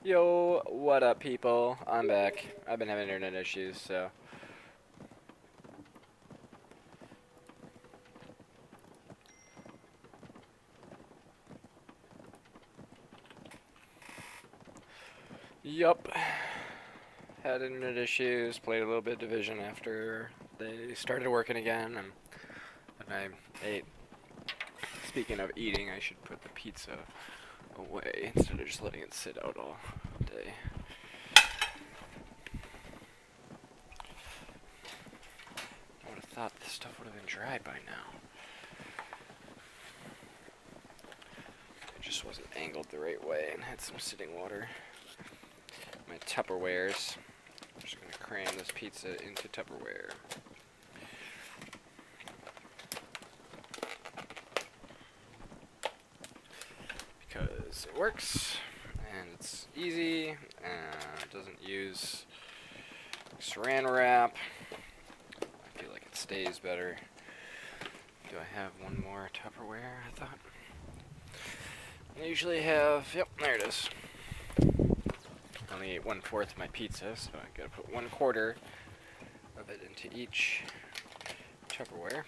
Yo, what up, people? I'm back. I've been having internet issues, so. Yup. Had internet issues, played a little bit of Division after they started working again, and I ate. Speaking of eating, I should put the pizza away instead of just letting it sit out all day. I would have thought this stuff would have been dry by now. It just wasn't angled the right way and had some sitting water. My Tupperwares. I'm just going to cram this pizza into Tupperware. Because it works, and it's easy, and it doesn't use saran wrap. I feel like it stays better. Do I have one more Tupperware, I thought? I usually have, yep, there it is. I only ate 1/4 of my pizza, so I gotta put 1/4 of it into each Tupperware.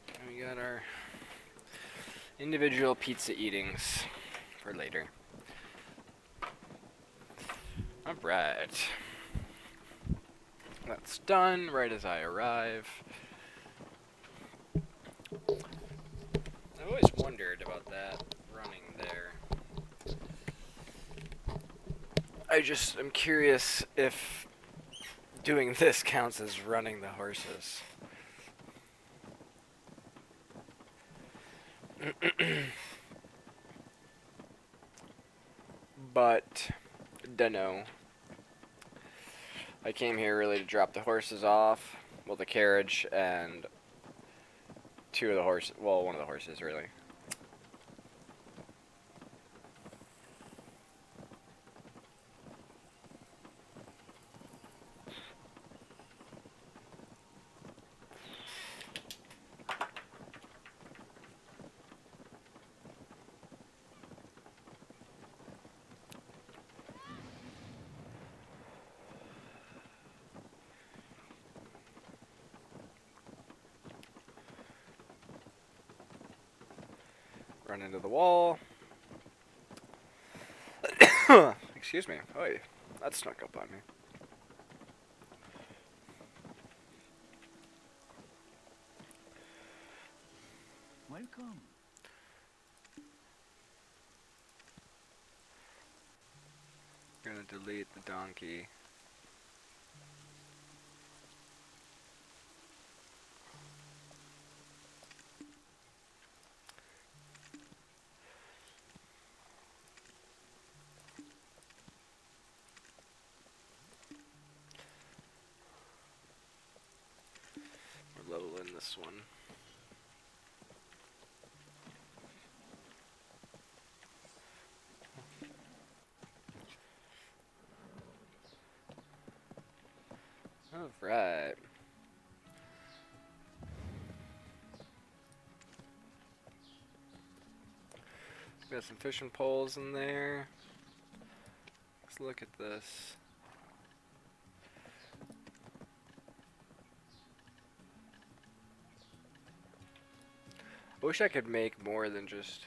And we got our individual pizza eatings for later. Alright. That's done right as I arrive. I've always wondered about that running there. I'm curious if doing this counts as running the horses. But, dunno. I came here really to drop the horses off. Well, the carriage and two of the horses. Well, one of the horses, really. Run into the wall. Excuse me. Oh, that snuck up on me. Welcome. I'm gonna delete the donkey. We're leveling this one. Alright. Got some fishing poles in there. Let's look at this. I wish I could make more than just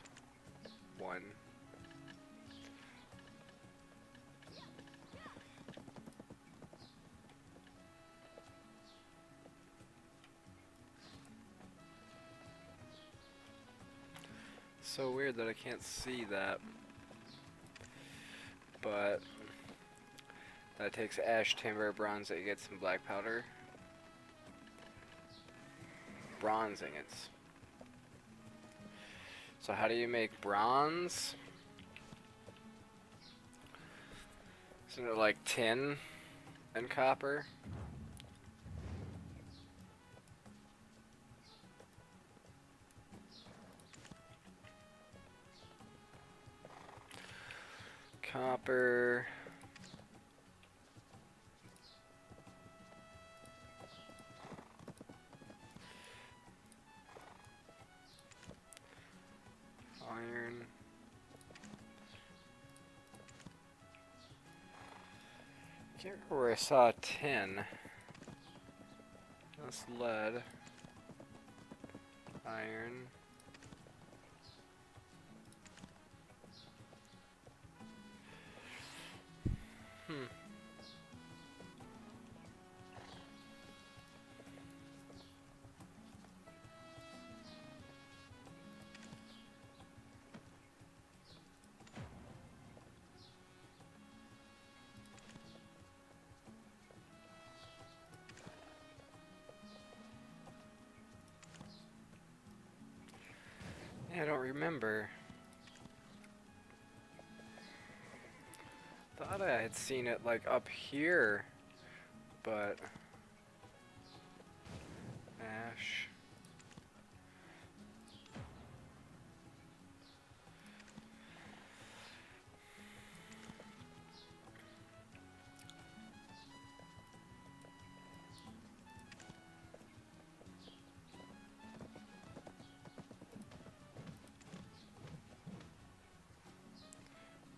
one. So weird that I can't see that. But that takes ash, timber, bronze ingots, and black powder. Bronze ingots. So how do you make bronze? Isn't it like tin and copper? Copper. can't remember where I saw tin. That's lead. Iron. Yeah, I don't remember. Thought I had seen it like up here, but ash.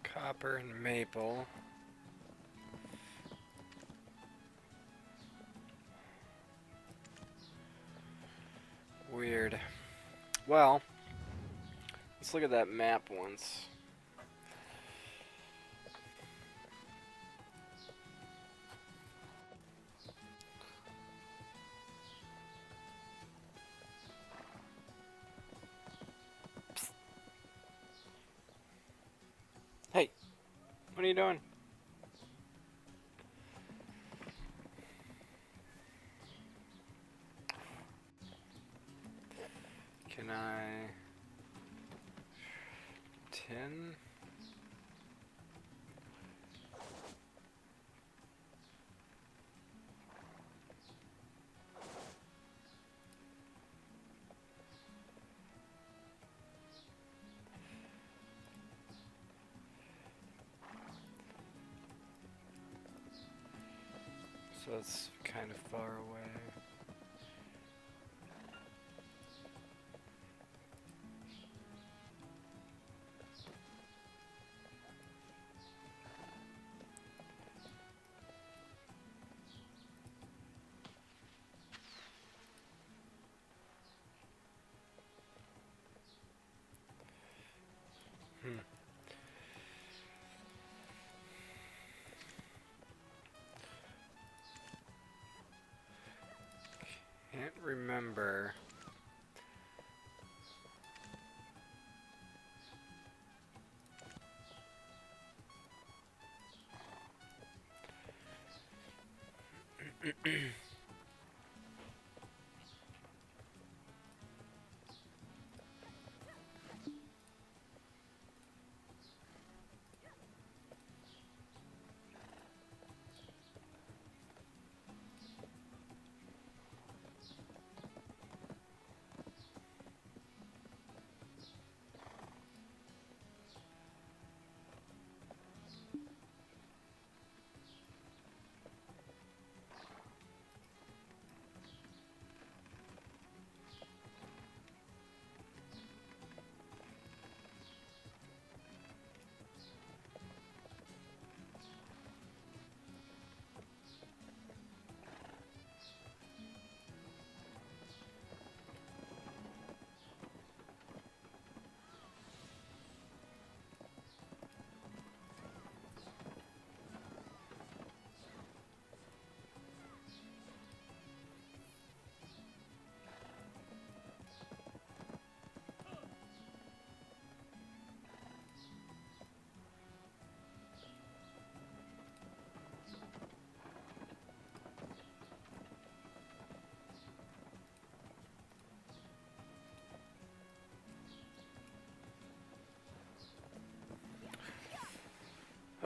Copper and maple. Weird. Well, let's look at that map once. Psst. Hey, what are you doing? Can I... 10? So it's kind of far away. Can't remember.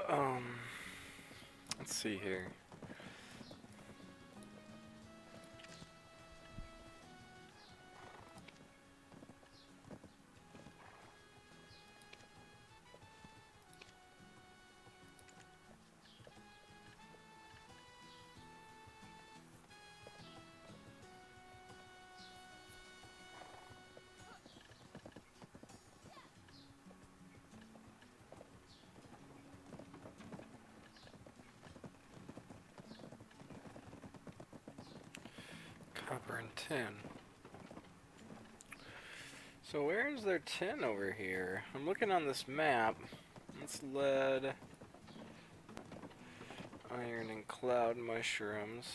Um, let's see here. and tin. So where is there tin over here? I'm looking on this map. It's lead, iron, and cloud mushrooms.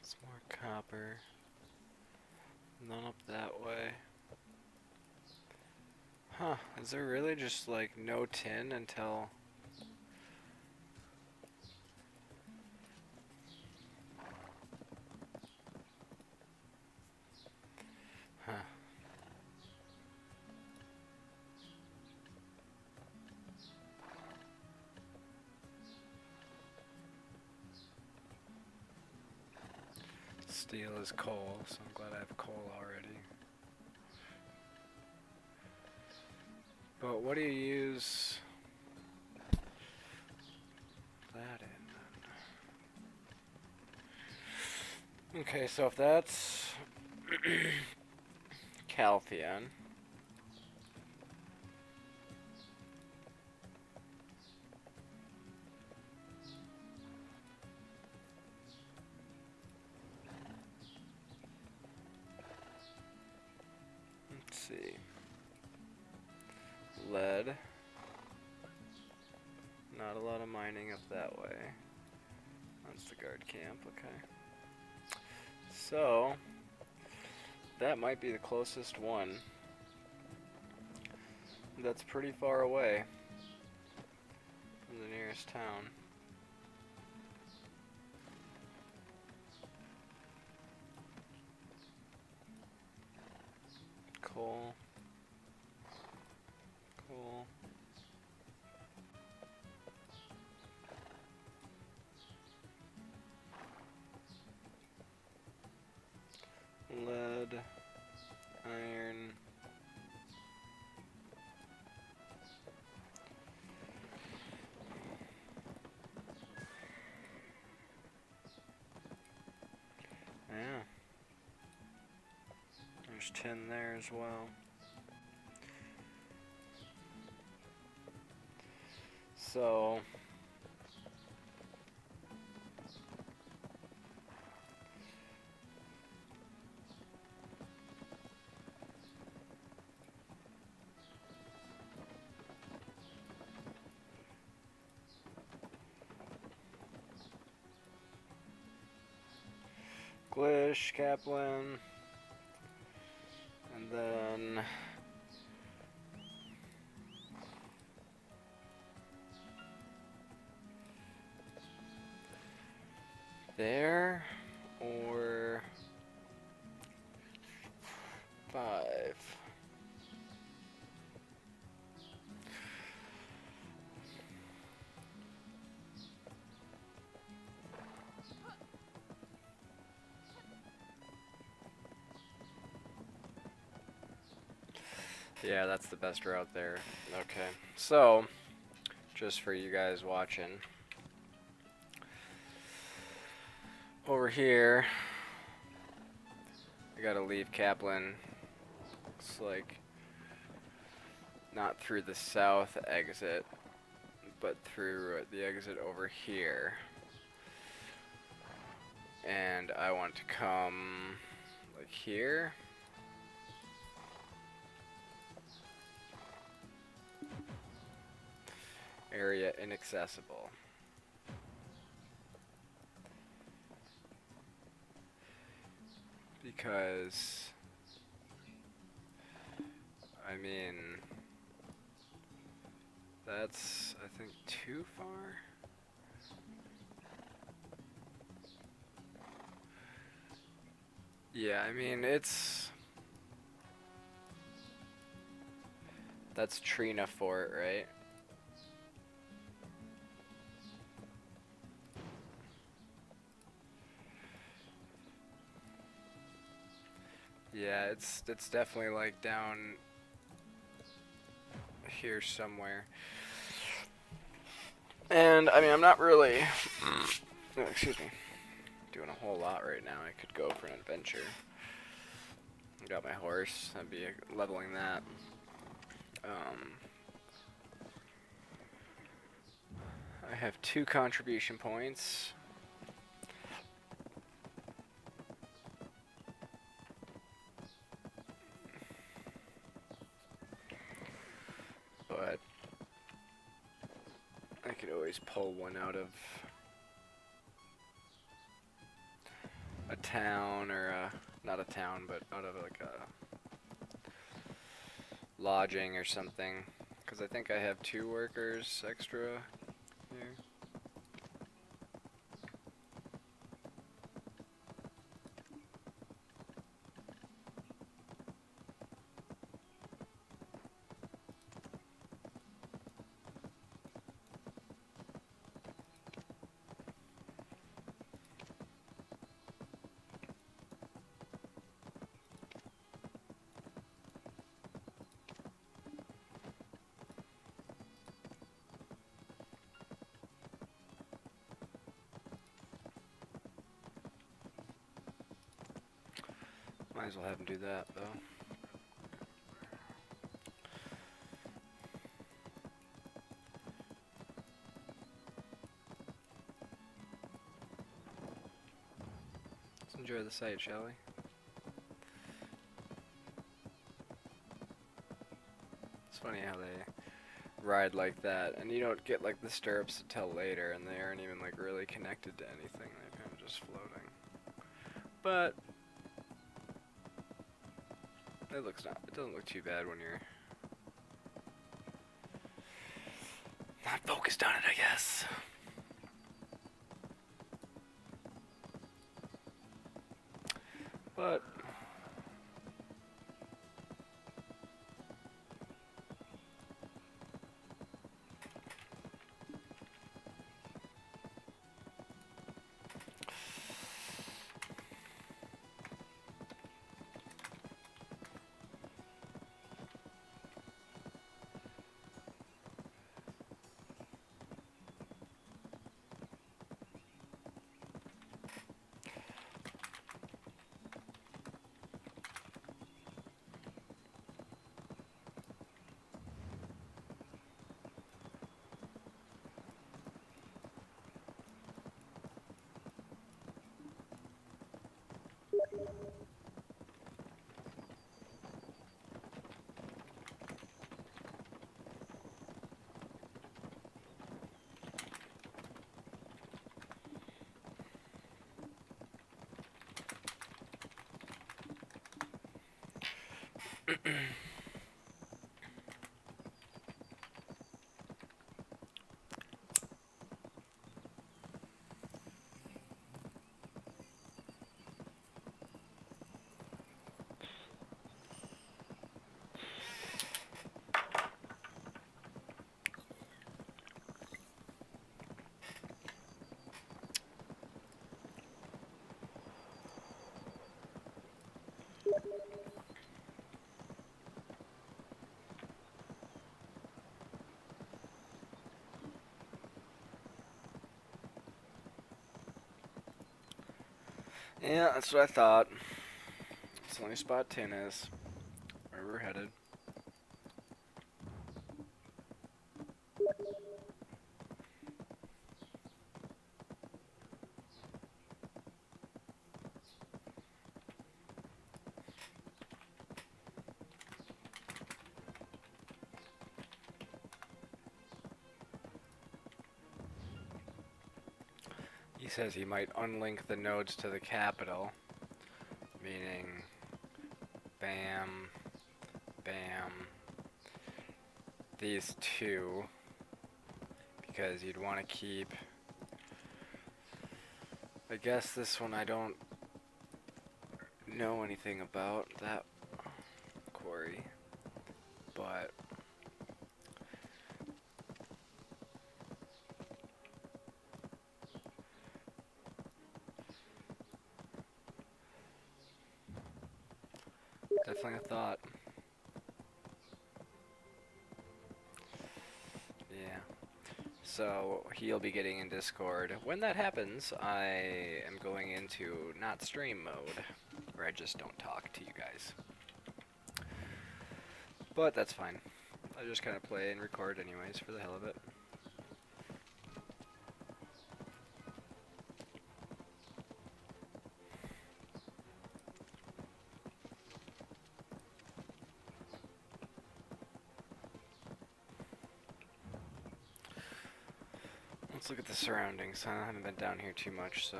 It's more copper. None up that way. Huh, is there really just like no tin until... Huh. Steel is coal, so I'm glad I have coal already. But what do you use that in then? Okay, so if that's Caltheon, let's see, lead, not a lot of mining up that way. That's the guard camp, okay. So, that might be the closest one. That's pretty far away from the nearest town. Coal. Coal. Lead. Iron. Yeah. There's tin there as well. So Glish, Kaplan, and then there, or 5. Yeah, that's the best route there. Okay, so just for you guys watching, over here I gotta leave Kaplan. Looks like not through the south exit, but through the exit over here. And I want to come like here. Area inaccessible. Because, I mean, that's, I think, too far? Yeah, I mean, that's Trina Fort, right? Yeah, it's definitely like down here somewhere. And I mean, I'm not really, excuse me, doing a whole lot right now. I could go for an adventure. I got my horse. I'd be leveling that. I have 2 contribution points. But I could always pull one out of a town, or not a town, but out of like a lodging or something. Because I think I have 2 workers extra here. Might as well have him do that, though. Let's enjoy the sight, shall we? It's funny how they ride like that, and you don't get like the stirrups until later, and they aren't even like really connected to anything. They're kind of just floating. But it doesn't look too bad when you're not focused on it, I guess. But yeah, that's what I thought. It's the only spot tin is. Where we're headed. He says he might unlink the nodes to the capital, meaning bam, bam, these 2, because you'd want to keep, I guess this one I don't know anything about, that quarry, but definitely a thought. So he'll be getting in Discord. When that happens, I am going into not stream mode, where I just don't talk to you guys. But that's fine. I just kind of play and record anyways for the hell of it. Let's look at the surroundings. I haven't been down here too much, so...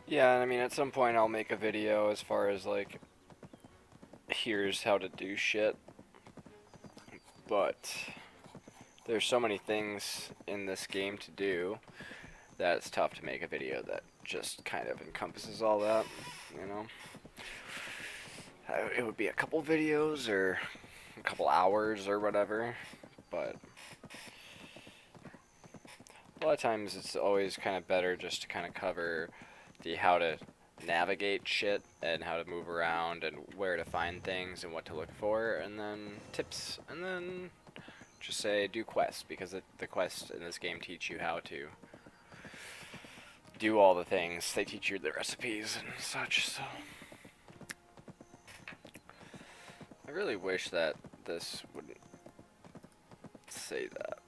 Yeah, I mean, at some point I'll make a video as far as, like, here's how to do shit. But there's so many things in this game to do that it's tough to make a video that just kind of encompasses all that, you know? It would be a couple videos or a couple hours or whatever, but a lot of times it's always kind of better just to kind of cover the how to navigate shit and how to move around and where to find things and what to look for, and then tips, and then just say do quests, because the quests in this game teach you how to do all the things. They teach you the recipes and such, so I really wish that this wouldn't say that.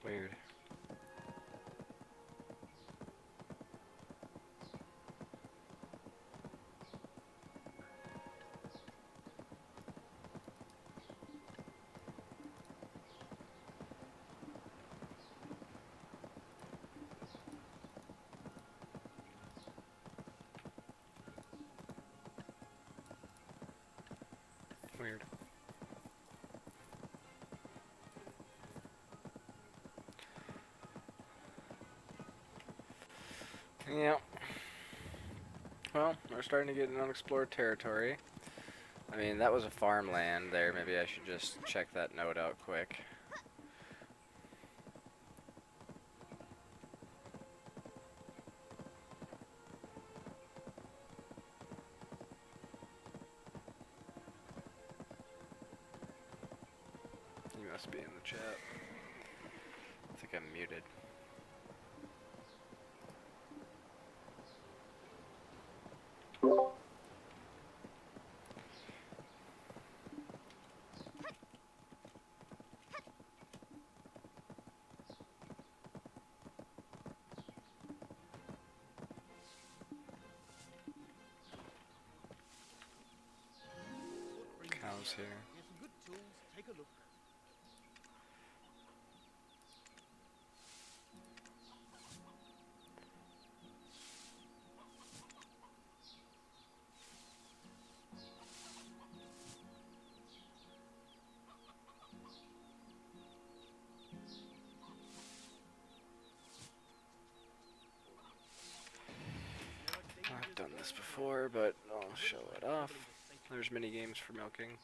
Weird. Weird. Yeah. Well, we're starting to get in unexplored territory. I mean, that was a farmland there. Maybe I should just check that note out quick. You must be in the chat. I think I'm muted. Cows here. Here's some good tools. Take a look. I've done this this before, but I'll show it off. There's mini games for milking.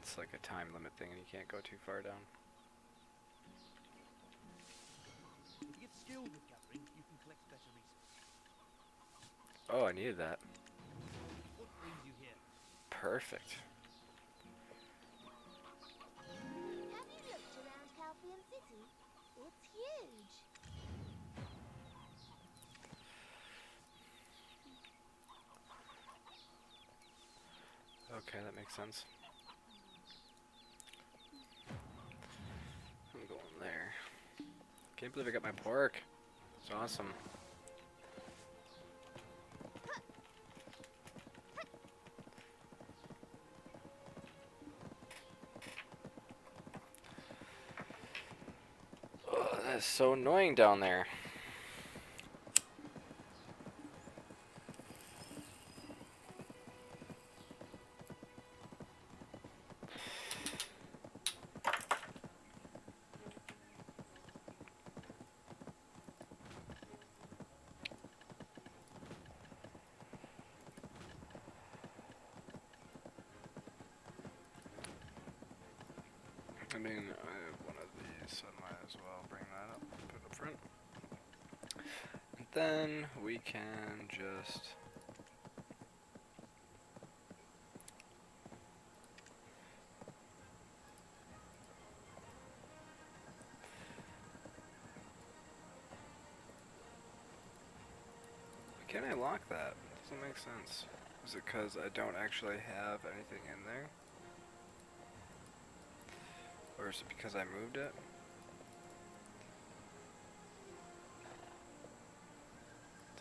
It's like a time limit thing and you can't go too far down. To get skilled with gathering, you can collect better resources. Oh, I needed that. What brings you here? Perfect. Have you looked around Calphian City? It's huge. Okay, that makes sense. I'm going there. Can't believe I got my pork. It's awesome. Oh, that is so annoying down there. I mean, I have one of these, so I might as well bring that up, put it up front. And then we can just... Why can't I lock that? Doesn't make sense. Is it because I don't actually have anything in there? Or is it because I moved it?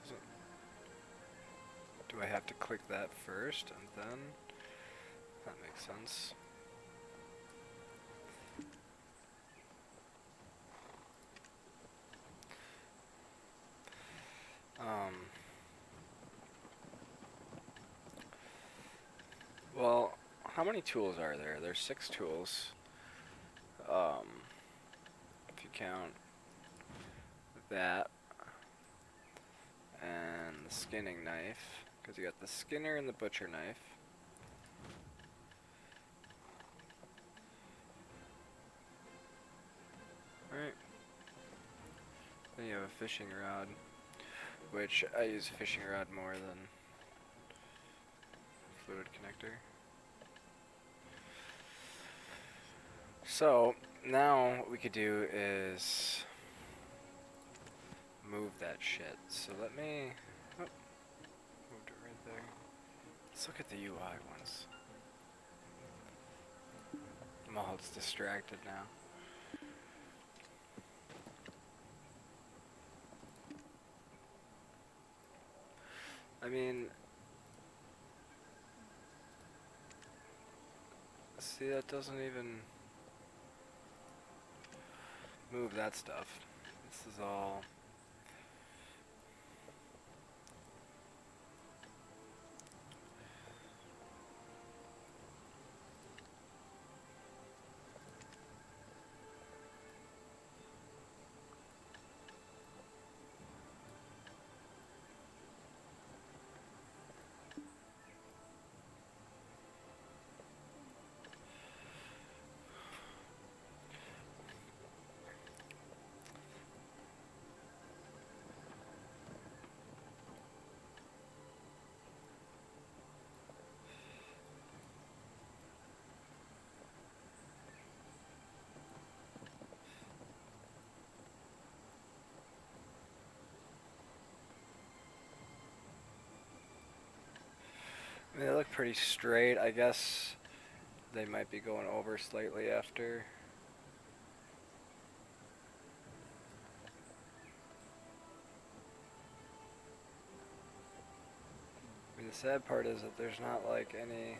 Doesn't... Do I have to click that first and then? That makes sense. Well, how many tools are there? There's 6 tools. If you count that and the skinning knife, because you got the skinner and the butcher knife. Alright. Then you have a fishing rod, which I use a fishing rod more than fluid connector. So now what we could do is move that shit. So let me... Oh, moved it right there. Let's look at the UI once. I'm all distracted now. I mean... See, that doesn't even move that stuff. This is all... I mean, they look pretty straight. I guess they might be going over slightly after. I mean, the sad part is that there's not like any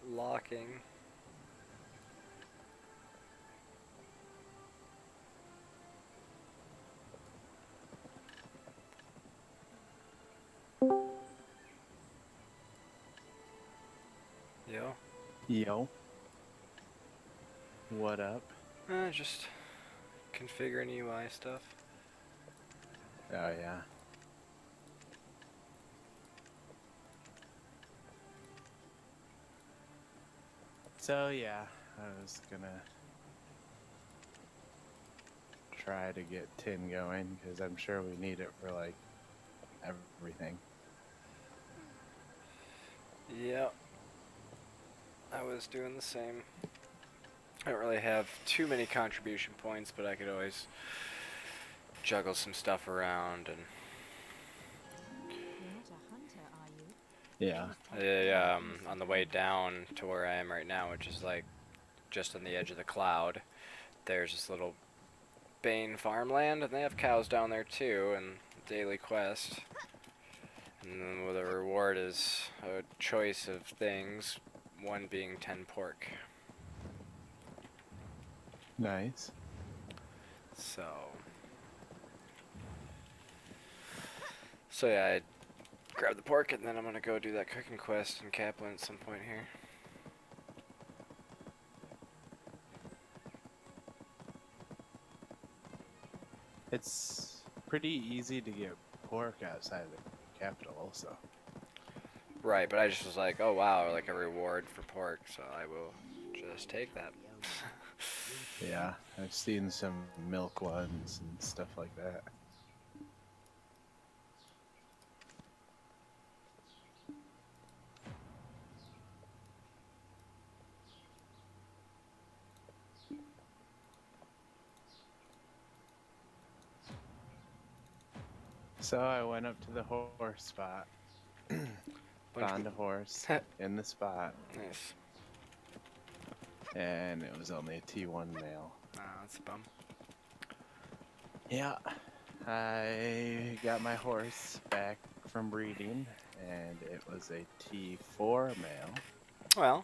locking. Yo. Yo, what up? Just configuring UI stuff. Oh yeah. So yeah, I was gonna try to get tin going because I'm sure we need it for like everything. Yep. I was doing the same. I don't really have too many contribution points, but I could always juggle some stuff around and You're not a hunter, are you? Yeah. on the way down to where I am right now, which is like just on the edge of the cloud, there's this little Bane farmland, and they have cows down there too, and daily quest. And then the reward is a choice of things, one being 10 pork. Nice. So yeah, I grab the pork, and then I'm gonna go do that cooking quest in Kaplan at some point here. It's pretty easy to get pork outside the capital also. Right, but I just was like, oh wow, like a reward for pork, so I will just take that. Yeah, I've seen some milk ones and stuff like that. So I went up to the horse spot, found a horse in the spot, Nice. and it was only a T1 male. That's a bum. Yeah, I got my horse back from breeding, and it was a T4 male. Well,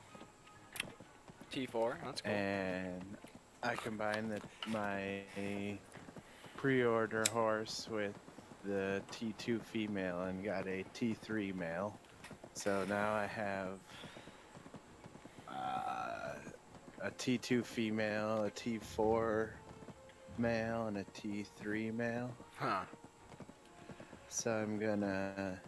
T4, that's cool. And I combined my pre-order horse with the T2 female and got a T3 male. So now I have a T2 female, a T4 male, and a T3 male. Huh. So I'm gonna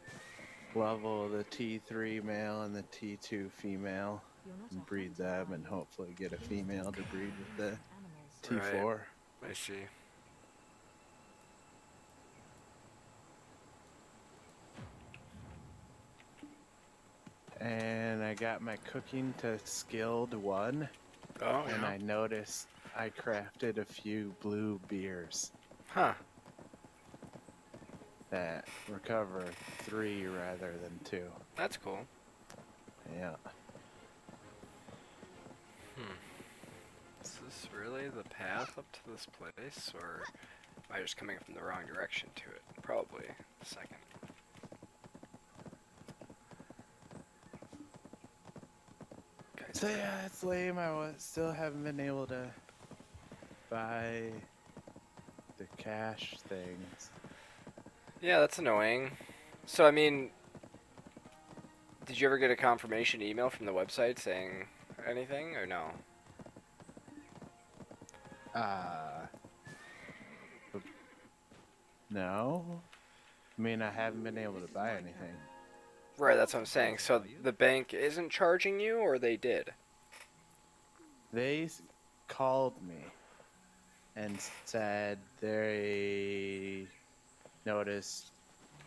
level the T3 male and the T2 female You're not and a breed hunter, them are and you? hopefully get a female to breed with the Animals. T4. I see. And I got my cooking to skilled 1, Oh, and yeah. I noticed I crafted a few blue beers Huh. that recover 3 rather than 2. That's cool. Yeah. Is this really the path up to this place, or am I just coming from the wrong direction to it? Probably the second. So yeah, it's lame. Still haven't been able to buy the cash things. Yeah, that's annoying. So, I mean, did you ever get a confirmation email from the website saying anything, or no? No. I mean, I haven't been able to buy anything. Right, that's what I'm saying. So the bank isn't charging you, or they did? They called me and said they noticed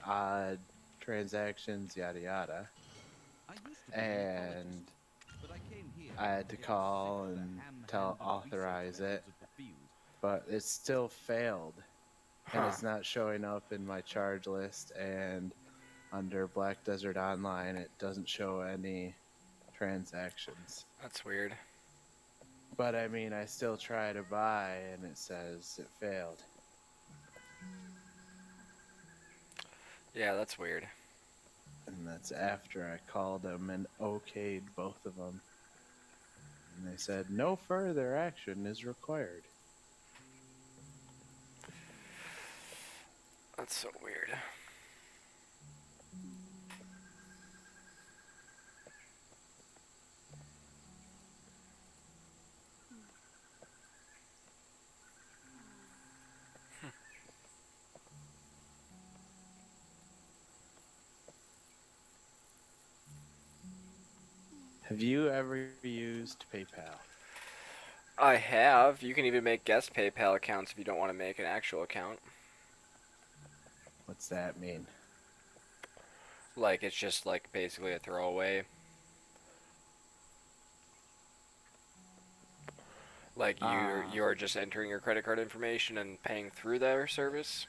odd transactions, yada yada, and I had to call and authorize it, but it still failed, and Huh. it's not showing up in my charge list, and under Black Desert Online it doesn't show any transactions. That's weird. But I mean, I still try to buy, and it says it failed. Yeah, that's weird. And that's after I called them and okayed both of them. And they said no further action is required. That's so weird. Have you ever used PayPal? I have. You can even make guest PayPal accounts if you don't want to make an actual account. What's that mean? Like it's just like basically a throwaway. Like you're just entering your credit card information and paying through their service.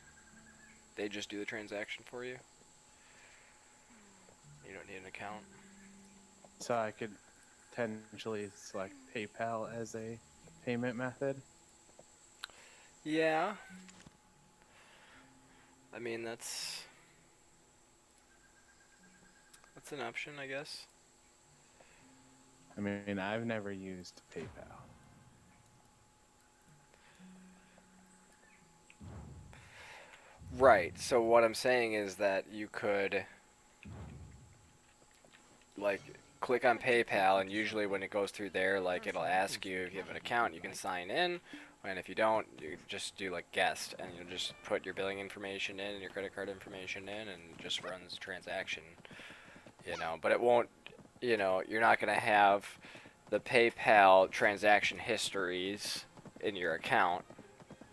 They just do the transaction for you. You don't need an account. So I could potentially select PayPal as a payment method. Yeah. I mean that's an option, I guess. I mean, I've never used PayPal. Right. So what I'm saying is that you could like click on PayPal, and usually when it goes through there, like it'll ask you if you have an account, you can sign in, and if you don't, you just do like guest, and you'll just put your billing information in and your credit card information in, and it just runs the transaction, But it won't, you're not gonna have the PayPal transaction histories in your account.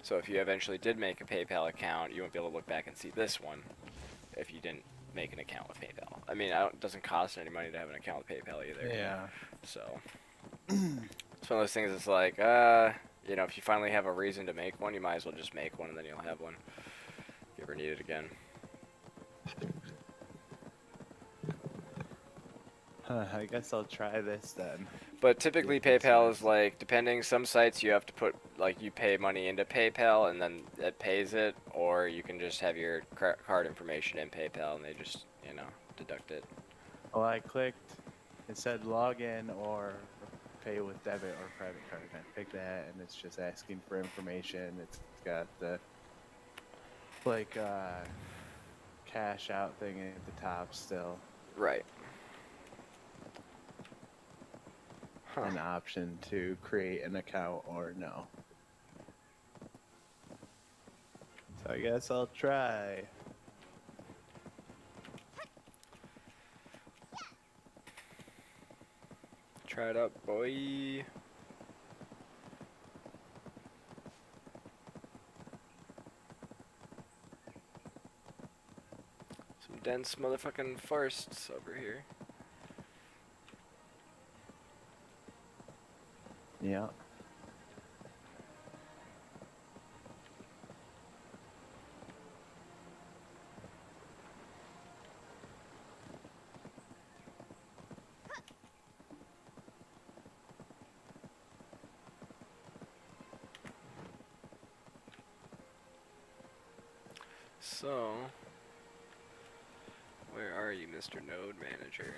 So if you eventually did make a PayPal account, you won't be able to look back and see this one if you didn't make an account with PayPal. I mean, it doesn't cost any money to have an account with PayPal either. Yeah. So it's one of those things. It's like, if you finally have a reason to make one, you might as well just make one, and then you'll have one if you ever need it again. I guess I'll try this then. But typically if it's PayPal worth is like, depending, some sites you have to put, like, you pay money into PayPal and then it pays it, or you can just have your card information in PayPal and they just, deduct it. Well, I clicked, it said log in or pay with debit or credit card. And I picked that, and it's just asking for information. It's got the, like, cash out thing at the top still. Right. An option to create an account or no. So I guess I'll try. Try it out, boy. Some dense motherfucking forests over here. Yeah. So, where are you, Mr. Node Manager?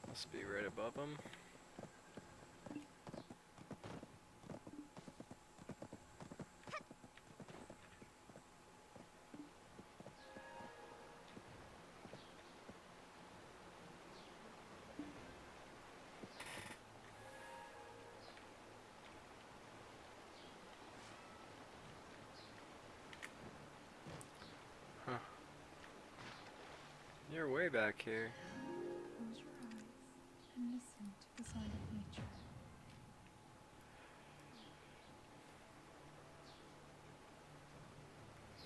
Must be right above him. Huh. You're way back here. Close your eyes and listen to the sound of nature.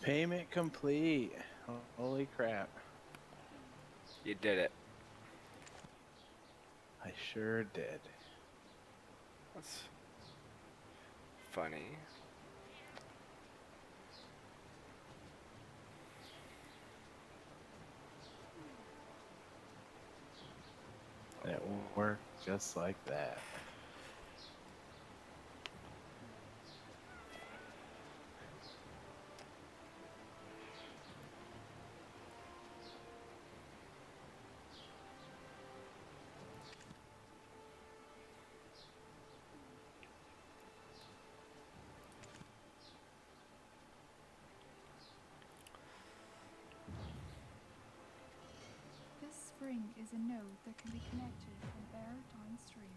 Payment complete. Holy crap. You did it. I sure did. That's funny. And it worked just like that. This spring is a node that can be connected from there downstream.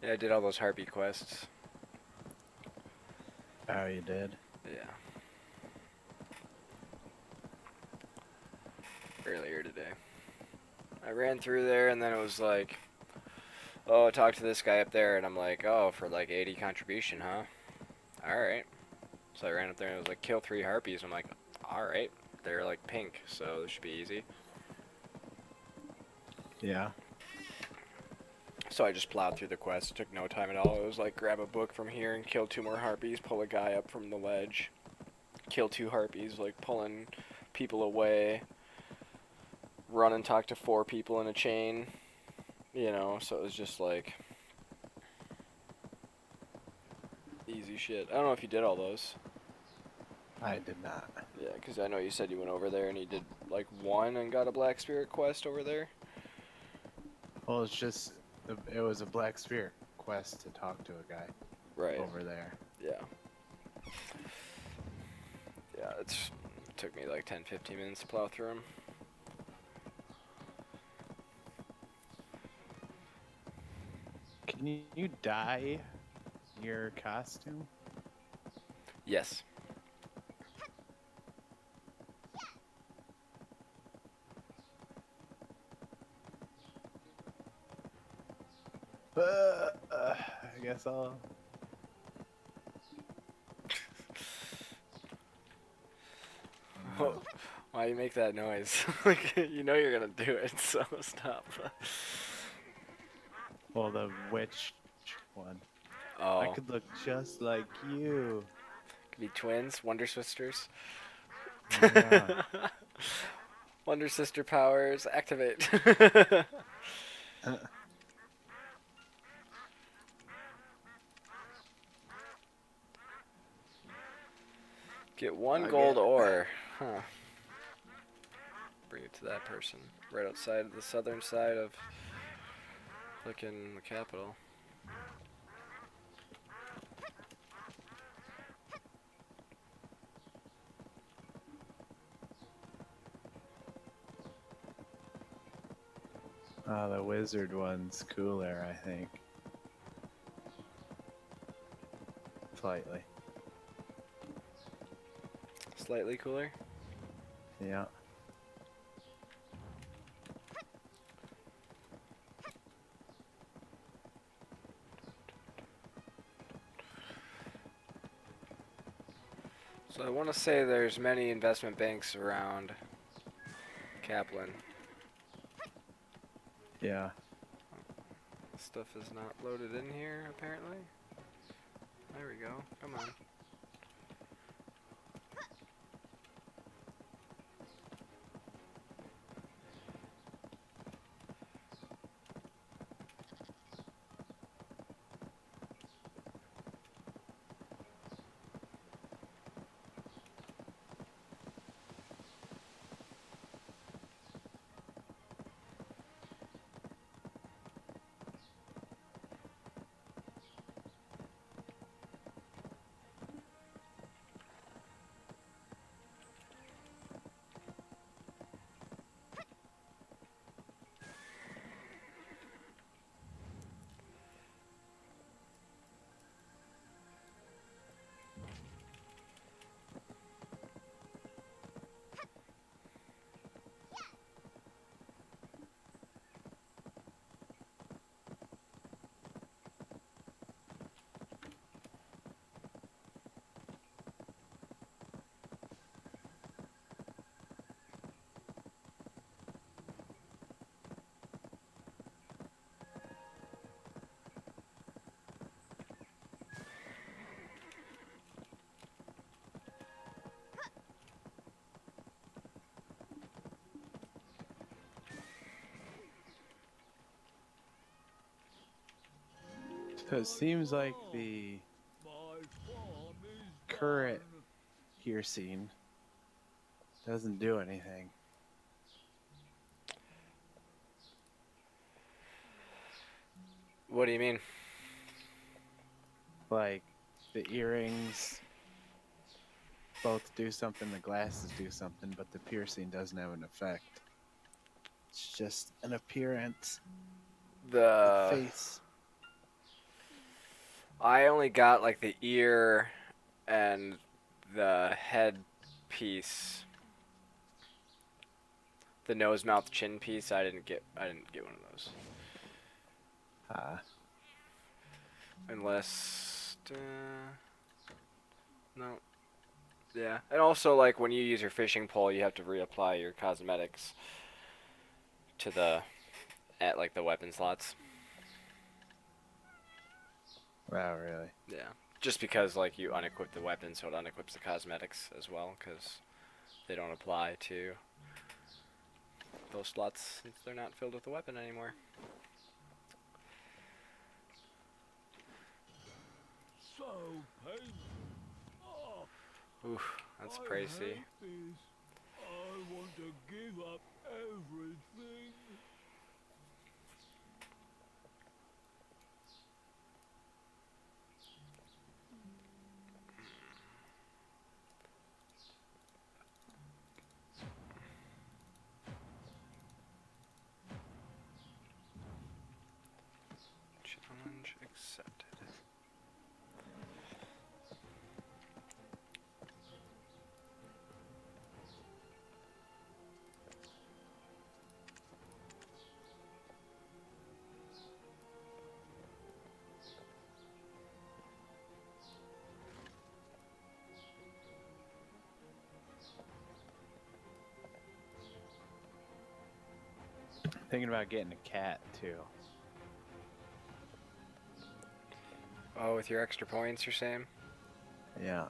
Yeah, I did all those harpy quests. Oh, you did? Yeah. Earlier today. I ran through there and then it was like, oh, talk to this guy up there, and I'm like, oh, for like 80 contribution, huh? Alright. So I ran up there and it was like, kill 3 harpies. I'm like, alright. They're like pink, so this should be easy. Yeah. So I just plowed through the quest. It took no time at all. It was like, grab a book from here and kill 2 more harpies, pull a guy up from the ledge, kill 2 harpies, like pulling people away, run and talk to 4 people in a chain, you know, so it was just like easy shit. I don't know if you did all those. I did not. Yeah, because I know you said you went over there and you did like 1 and got a Black Spirit quest over there. Well, it's just, it was a Black Spirit quest to talk to a guy Right. over there. Yeah. Yeah, it took me like 10-15 minutes to plow through them. Can you dye your costume? Yes. I guess I'll... Why you make that noise? Like, you know you're gonna do it, so stop. Well, the witch one. Oh, I could look just like you. could be twins, Wonder Sisters. Yeah. Wonder Sister powers, activate. Get 1 I gold get- ore. Huh. Bring it to that person. Right outside the southern side of fucking the capital. The wizard one's cooler, I think. Slightly. Slightly cooler. Yeah. So I want to say there's many investment banks around Kaplan. Yeah. Stuff is not loaded in here, apparently. There we go. Come on. So it seems like the current piercing doesn't do anything. What do you mean? Like, the earrings both do something, the glasses do something, but the piercing doesn't have an effect. It's just an appearance. The The face. I only got like the ear and the head piece, the nose, mouth, chin piece. I didn't get one of those. Ah, Unless, no, yeah. And also, like when you use your fishing pole, you have to reapply your cosmetics to the at like the weapon slots. wow, really? Yeah, just because like you unequip the weapon, so it unequips the cosmetics as well, because they don't apply to those slots since they're not filled with the weapon anymore. So painful. Oh, Oof, that's I pricey. hate this. I want to give up everything. Challenge accepted. Thinking about getting a cat too. Oh, with your extra points, you're saying? Yeah,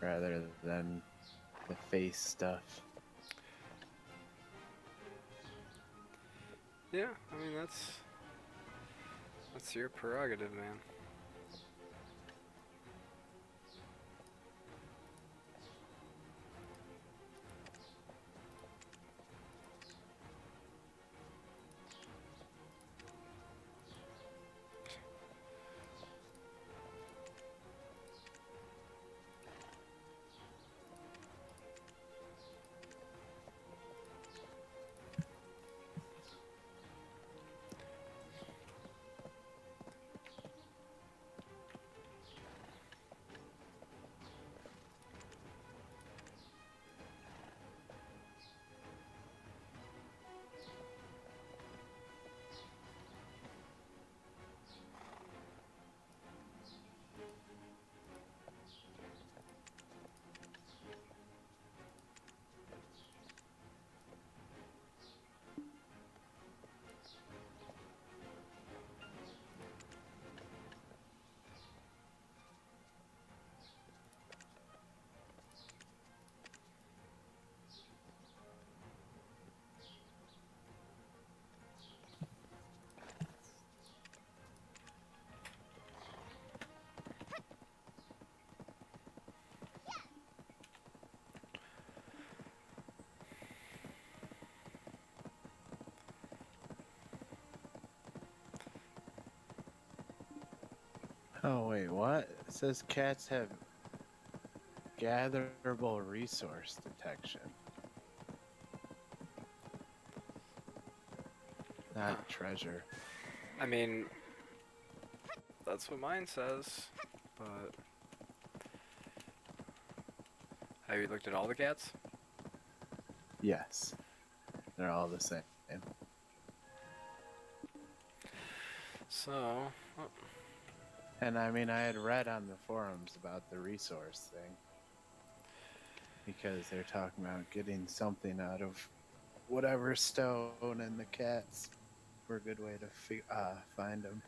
rather than the face stuff. Yeah, I mean that's your prerogative, man. Oh wait, what? It says cats have gatherable resource detection, not treasure. I mean, that's what mine says, but have you looked at all the cats? Yes, they're all the same. So, oh, And I mean, I had read on the forums about the resource thing because they're talking about getting something out of whatever stone, and the cats were a good way to find them.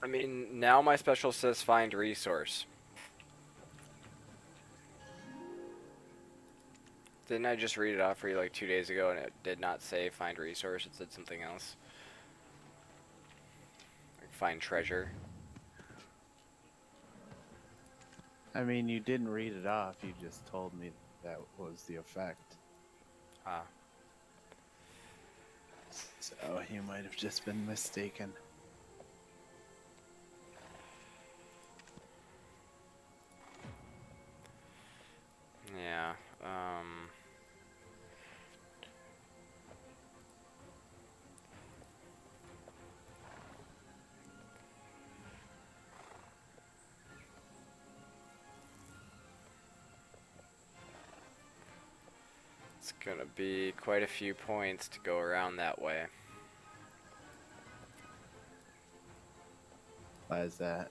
I mean, now my special says find resource. Didn't I just read it off for you like 2 days ago and it did not say find resource, it said something else? Like find treasure. I mean, you didn't read it off, you just told me that was the effect. Ah. So, Oh, you might have just been mistaken. Yeah. It's gonna be quite a few points to go around that way. Why is that?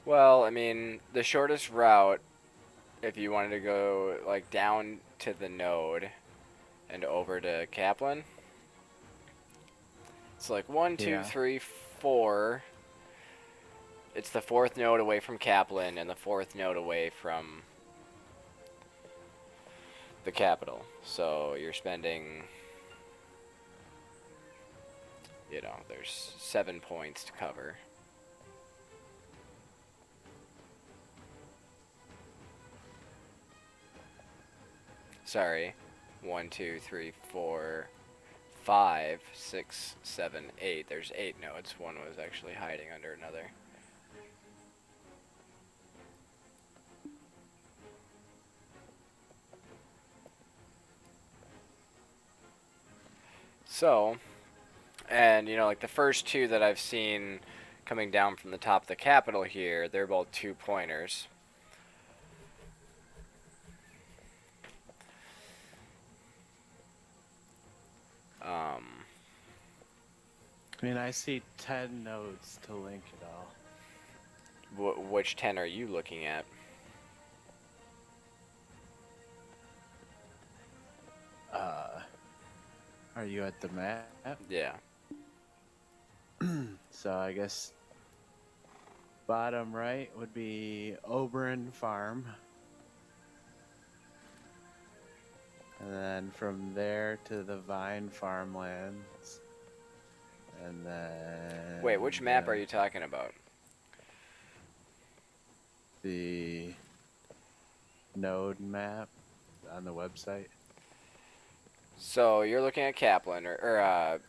Well, I mean, the shortest route, if you wanted to go like down to the node and over to Kaplan, it's like 1, 2, Yeah. 3, 4. It's the fourth node away from Kaplan and the fourth node away from the capital. So you're spending, you know, there's 7 points to cover. Sorry. 1, 2, 3, 4, 5, 6, 7, 8. There's 8 nodes. One was actually hiding under another. So, and you know, like the first two that I've seen coming down from the top of the capital here, they're both 2-pointers. I mean, I see 10 nodes to link it all. Which 10 are you looking at? Are you at the map? Yeah. So I guess bottom right would be Oberon Farm. And then from there to the Vine Farmlands. And then... Wait, which map are you talking about? The node map on the website. So you're looking at Kaplan or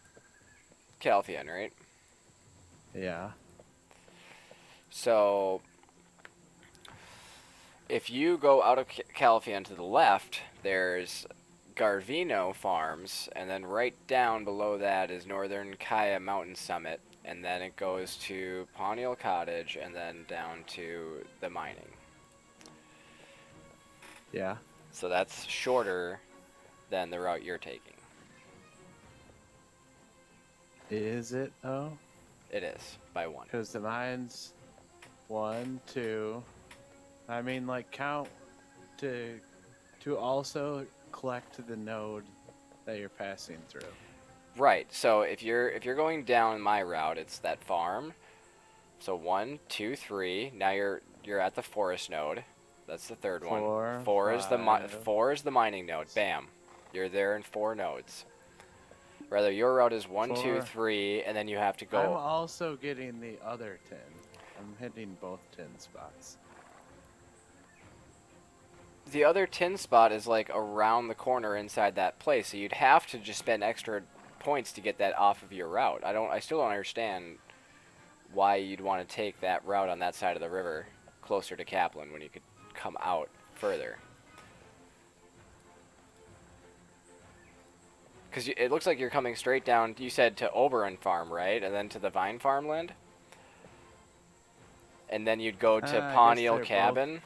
Calthian, right? Yeah. So if you go out of Calthian to the left, there's Garvino Farms, and then right down below that is Northern Kaya Mountain Summit, and then it goes to Pawneal Cottage, and then down to the mining. Yeah. So that's shorter than the route you're taking. Is it though? It is, by 1. Because the mine's 1, 2. I mean, like count to also collect the node that you're passing through. Right. So if you're going down my route, it's that farm. So 1, 2, 3. Now you're at the forest node. That's the third one. 4 is the 4 is the mining node. Bam. You're there in 4 nodes. Rather, your route is 1, 2, 4. 3, and then you have to I'm go. also getting the other 10. I'm hitting both 10 spots. The other tin spot is like around the corner inside that place, so you'd have to just spend extra points to get that off of your route. I still don't understand why you'd want to take that route on that side of the river closer to Kaplan when you could come out further. Because it looks like you're coming straight down, you said to Oberon Farm, right? And then to the Vine Farmland? And then you'd go to I guess Pawneal they're Cabin?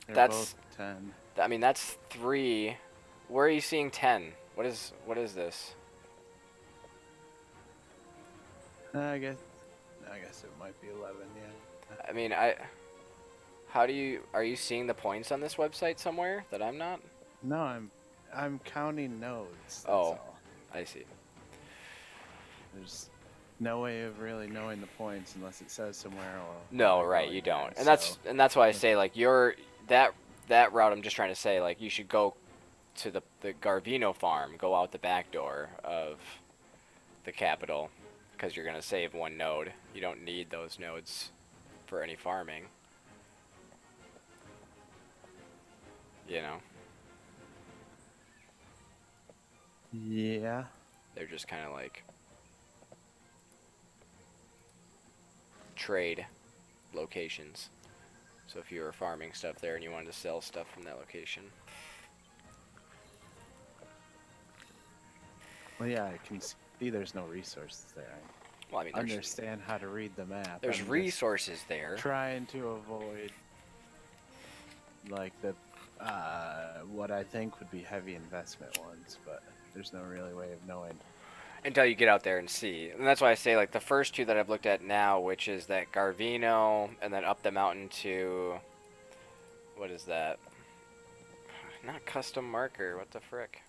They're That's- both 10. I mean, that's 3. Where are you seeing 10? What is this? I guess it might be 11, yeah. I mean, are you seeing the points on this website somewhere that I'm not? No, I'm counting nodes. That's Oh. all. I see. There's no way of really knowing the points unless it says somewhere. Or No, or right, going you don't. there, And that's why I say like that route I'm just trying to say like you should go to the Garvino farm, go out the back door of the capital because you're going to save 1 node. You don't need those nodes for any farming. You know. Yeah. They're just kind of like trade locations. So if you were farming stuff there and you wanted to sell stuff from that location. Well, yeah, I can see there's no resources there. Well, I mean, I understand how to read the map. there's I'm just resources there. trying to avoid like the what I think would be heavy investment ones, but there's no really way of knowing. Until you get out there and see. And that's why I say, like, the first two that I've looked at now, which is that Garvino, and then up the mountain to... What is that? Not custom marker, what the frick?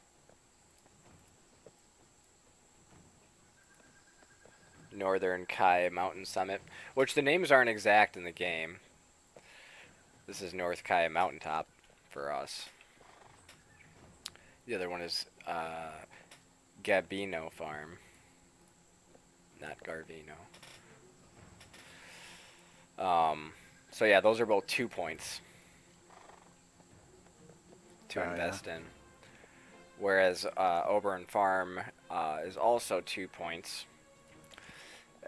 Northern Kai Mountain Summit, which the names aren't exact in the game. This is North Kai Mountaintop for us. The other one is Gabino Farm, not Garvino. So yeah, those are both 2 points to invest in. Whereas Oberon Farm is also 2 points.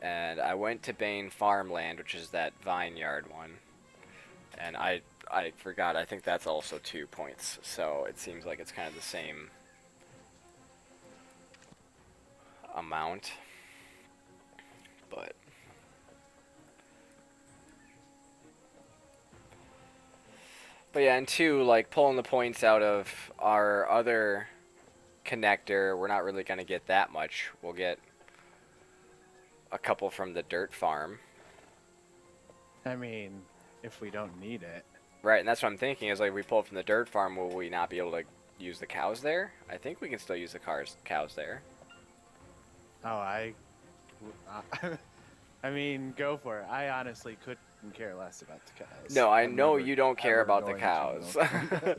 And I went to Bane Farmland, which is that vineyard one. And I forgot, I think that's also 2 points. So it seems like it's kind of the same amount. But yeah, and 2, like, pulling the points out of our other connector, we're not really going to get that much. We'll get a couple from the dirt farm. I mean, if we don't need it. Right, and that's what I'm thinking, is like, we pull it from the dirt farm, will we not be able to use the cows there? I think we can still use the cows there. Oh, I mean, go for it. I honestly couldn't care less about the cows. No, I I'm know never you don't care ever about the going cows. to.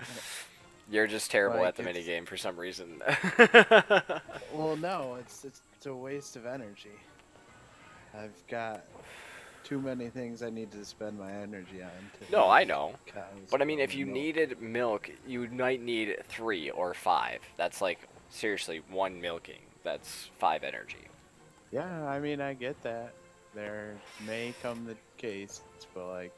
You're just terrible Like, at the minigame for some reason. Well, no, it's a waste of energy. I've got too many things I need to spend my energy on. No, I know. Cows But I mean, if and you milk. needed milk, you might need 3 or 5. That's like, seriously, 1 milking. That's 5 energy. Yeah, I mean, I get that. There may come the case, but like,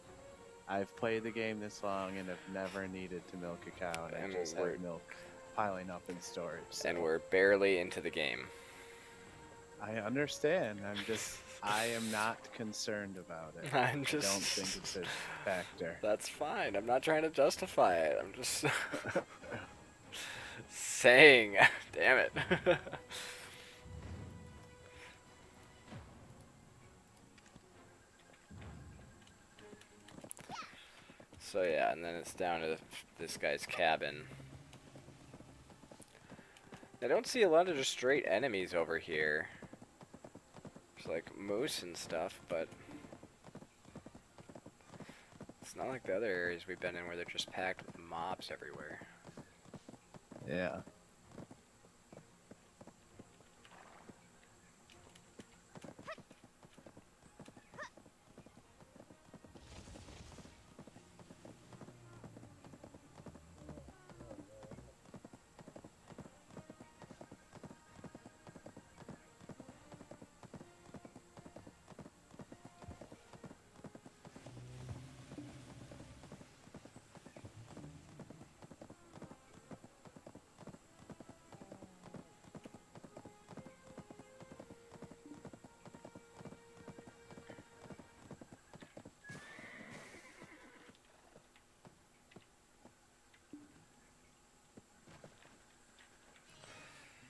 I've played the game this long and have never needed to milk a cow, and And I just we're- have milk piling up in storage. So And we're barely into the game. I understand. I am not concerned about it. I'm I just... don't think it's a factor. That's fine. I'm not trying to justify it. I'm just... saying. Damn it. So yeah, and then it's down to this guy's cabin. I don't see a lot of just straight enemies over here. There's like moose and stuff, but it's not like the other areas we've been in where they're just packed with mobs everywhere. Yeah.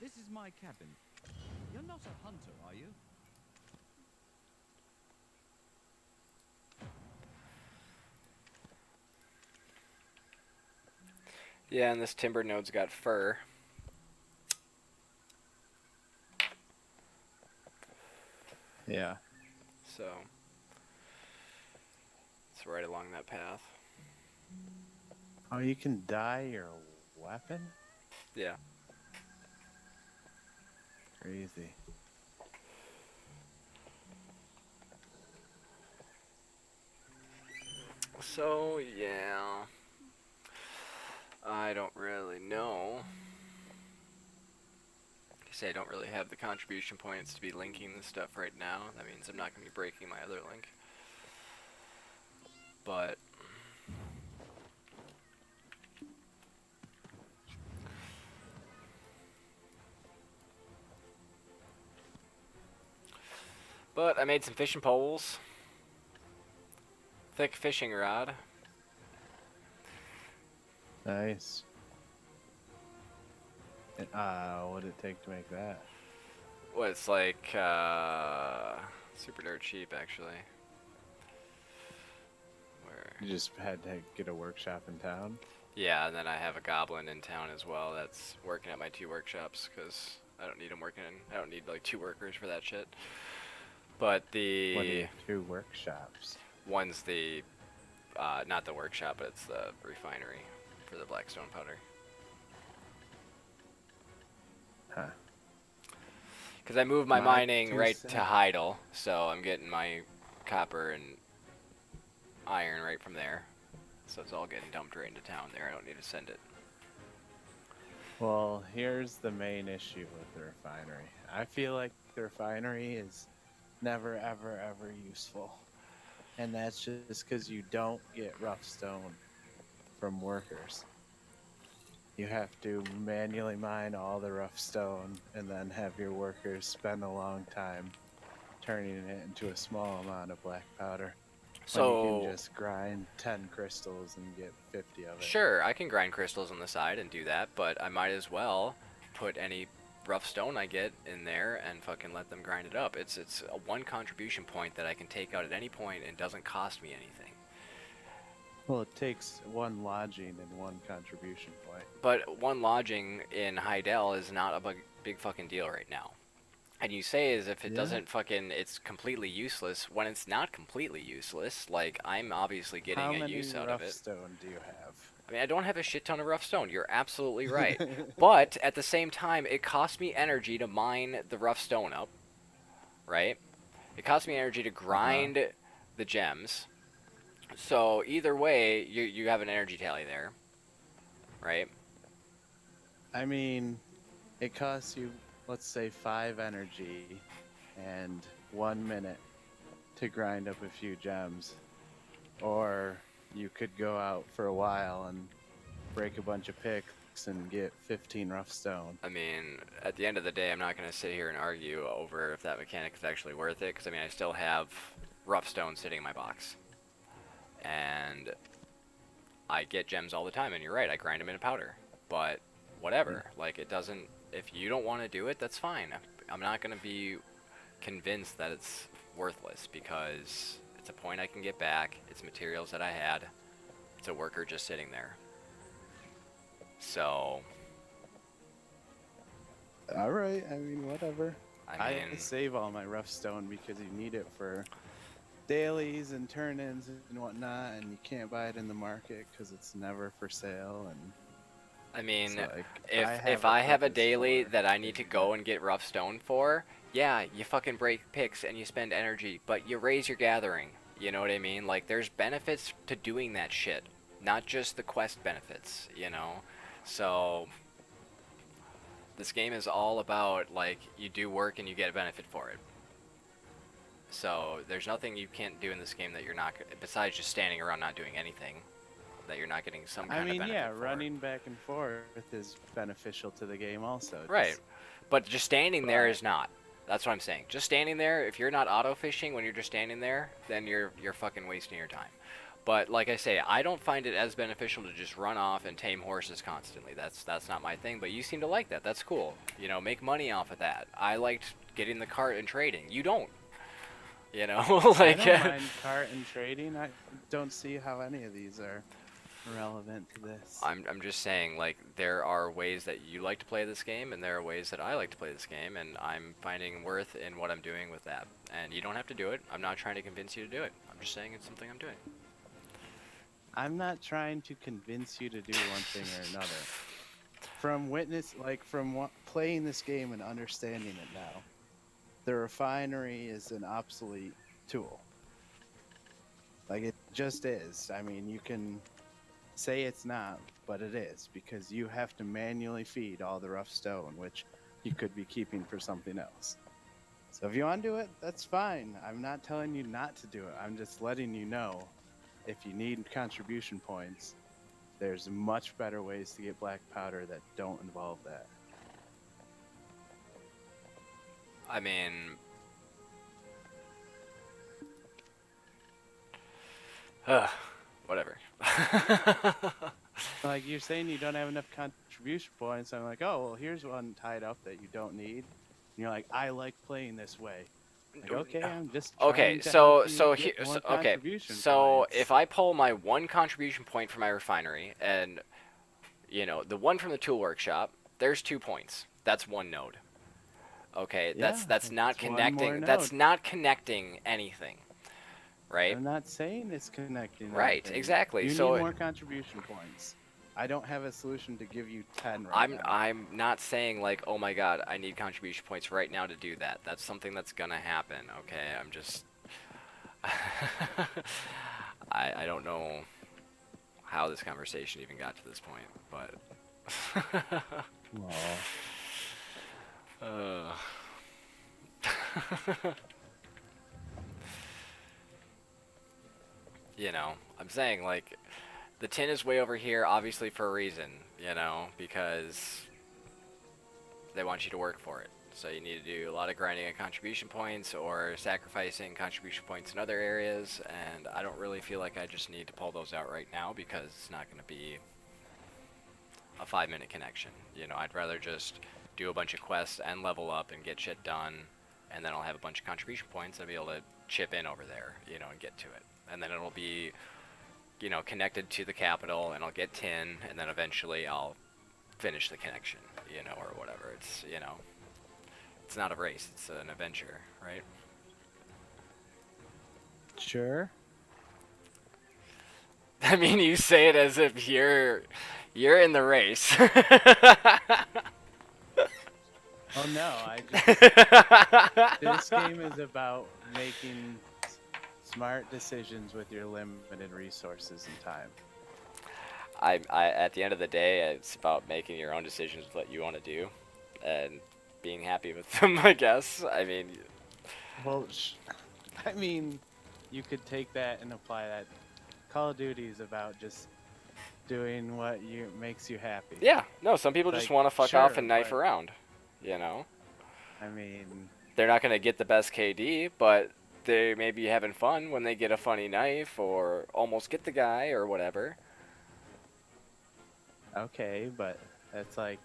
This is my cabin. You're not a hunter, are you? Yeah, and this timber node's got fur. Yeah. So it's right along that path. Oh, you can dye your weapon? Yeah. Crazy. So, yeah. I don't really know. say, I don't really have the contribution points to be linking this stuff right now. That means I'm not going to be breaking my other link. But I made some fishing poles. Thick fishing rod. Nice. And, what did it take to make that? Well, it's like super dirt cheap actually. Where? You just had to get a workshop in town? Yeah, and then I have a goblin in town as well that's working at my 2 workshops because I don't need him working. I don't need like 2 workers for that shit. But What are the your 2 workshops? one's the not the workshop, but it's the refinery for the blackstone powder. Huh. Because I moved my My mining 2 right cents. to Heidel, so I'm getting my copper and iron right from there. So it's all getting dumped right into town there. I don't need to send it. Well, here's the main issue with the refinery. I feel like the refinery is never, ever, ever useful. And that's just because you don't get rough stone from workers. You have to manually mine all the rough stone and then have your workers spend a long time turning it into a small amount of black powder. When you can just grind 10 crystals and get 50 of it. Sure, I can grind crystals on the side and do that, but I might as well put any rough stone I get in there and fucking let them grind it up. It's a 1 contribution point that I can take out at any point and doesn't cost me anything. Well, it takes 1 lodging and 1 contribution point. But 1 lodging in Heidel is not a big fucking deal right now. And you say as if it Yeah. doesn't fucking, it's completely useless, when it's not completely useless. Like, I'm obviously getting How a many use out of rough it. stone do you have? I mean, I don't have a shit ton of rough stone. You're absolutely right. But at the same time, it costs me energy to mine the rough stone up, right? It costs me energy to grind the gems. So either way, you have an energy tally there, right? I mean, it costs you, let's say, 5 energy and 1 minute to grind up a few gems. Or you could go out for a while and break a bunch of picks and get 15 rough stone. I mean, at the end of the day, I'm not going to sit here and argue over if that mechanic is actually worth it, because I mean, I still have rough stone sitting in my box. And I get gems all the time, and you're right, I grind them into powder. But whatever, like, it doesn't, if you don't want to do it, that's fine. I'm not going to be convinced that it's worthless, because it's a point I can get back, it's materials that I had, it's a worker just sitting there. So, Alright, I mean, whatever. I mean, save all my rough stone because you need it for dailies and turn-ins and whatnot, and you can't buy it in the market because it's never for sale. And I mean, it's like, if I have a purpose daily for that I need if to you go don't. and get rough stone for, yeah, you fucking break picks and you spend energy, but you raise your gathering. You know what I mean? Like, there's benefits to doing that shit, not just the quest benefits, you know? So, this game is all about, like, you do work and you get a benefit for it. So, there's nothing you can't do in this game that you're not, besides just standing around not doing anything, that you're not getting some kind I of mean, benefit yeah, for. running back and forth is beneficial to the game also. Right. Just- But just standing there But- is not. That's what I'm saying. Just standing there, if you're not auto fishing when you're just standing there, then you're fucking wasting your time. But like I say, I don't find it as beneficial to just run off and tame horses constantly. That's not my thing, but you seem to like that. That's cool. You know, make money off of that. I liked getting the cart and trading. You don't. You know, like I don't mind cart and trading. I don't see how any of these are relevant to this. I'm just saying, like, there are ways that you like to play this game, and there are ways that I like to play this game, and I'm finding worth in what I'm doing with that. And you don't have to do it. I'm not trying to convince you to do it. I'm just saying it's something I'm doing. I'm not trying to convince you to do one thing or another. From playing this game and understanding it now, the refinery is an obsolete tool. Like, it just is. I mean, you can say it's not, but it is, because you have to manually feed all the rough stone, which you could be keeping for something else. So if you want to do it, that's fine. I'm not telling you not to do it. I'm just letting you know if you need contribution points, there's much better ways to get black powder that don't involve that. I mean, whatever. Like you're saying you don't have enough contribution points. I'm like, oh, well, here's one tied up that you don't need. And you're like, I like playing this way. Like, okay, I'm just Okay, trying to so help you here, get more okay, contribution so points. if I pull my 1 contribution point from my refinery, and you know the one from the tool workshop, there's 2 points. That's 1 node. Okay, Yeah, that's not it's one more connecting. That's node. not connecting anything, right? I'm not saying it's connecting. Right, anything. exactly. You So need more contribution points. I don't have a solution to give you 10 right now. I'm not saying like, oh my god, I need contribution points right now to do that. That's something that's gonna happen. Okay, I'm just I don't know how this conversation even got to this point, but you know, I'm saying like the tin is way over here obviously for a reason, you know, because they want you to work for it. So you need to do a lot of grinding and contribution points or sacrificing contribution points in other areas, and I don't really feel like I just need to pull those out right now because it's not going to be a 5-minute connection. You know, I'd rather just do a bunch of quests and level up and get shit done, and then I'll have a bunch of contribution points and be able to chip in over there, you know, and get to it. And then it'll be, you know, connected to the capital, and I'll get tin, and then eventually I'll finish the connection, you know, or whatever. It's, you know, it's not a race, it's an adventure, right? Sure. I mean, you say it as if you're in the race. Oh no, this game is about making smart decisions with your limited resources and time. At the end of the day, it's about making your own decisions with what you want to do, and being happy with them, I guess. I mean, Well, I mean, you could take that and apply that. Call of Duty is about just doing what makes you happy. yeah, no, some people It's just like, want to fuck sure, off and knife but- around, you know? I mean, They're not going to get the best KD, but they may be having fun when they get a funny knife or almost get the guy or whatever. okay, but that's like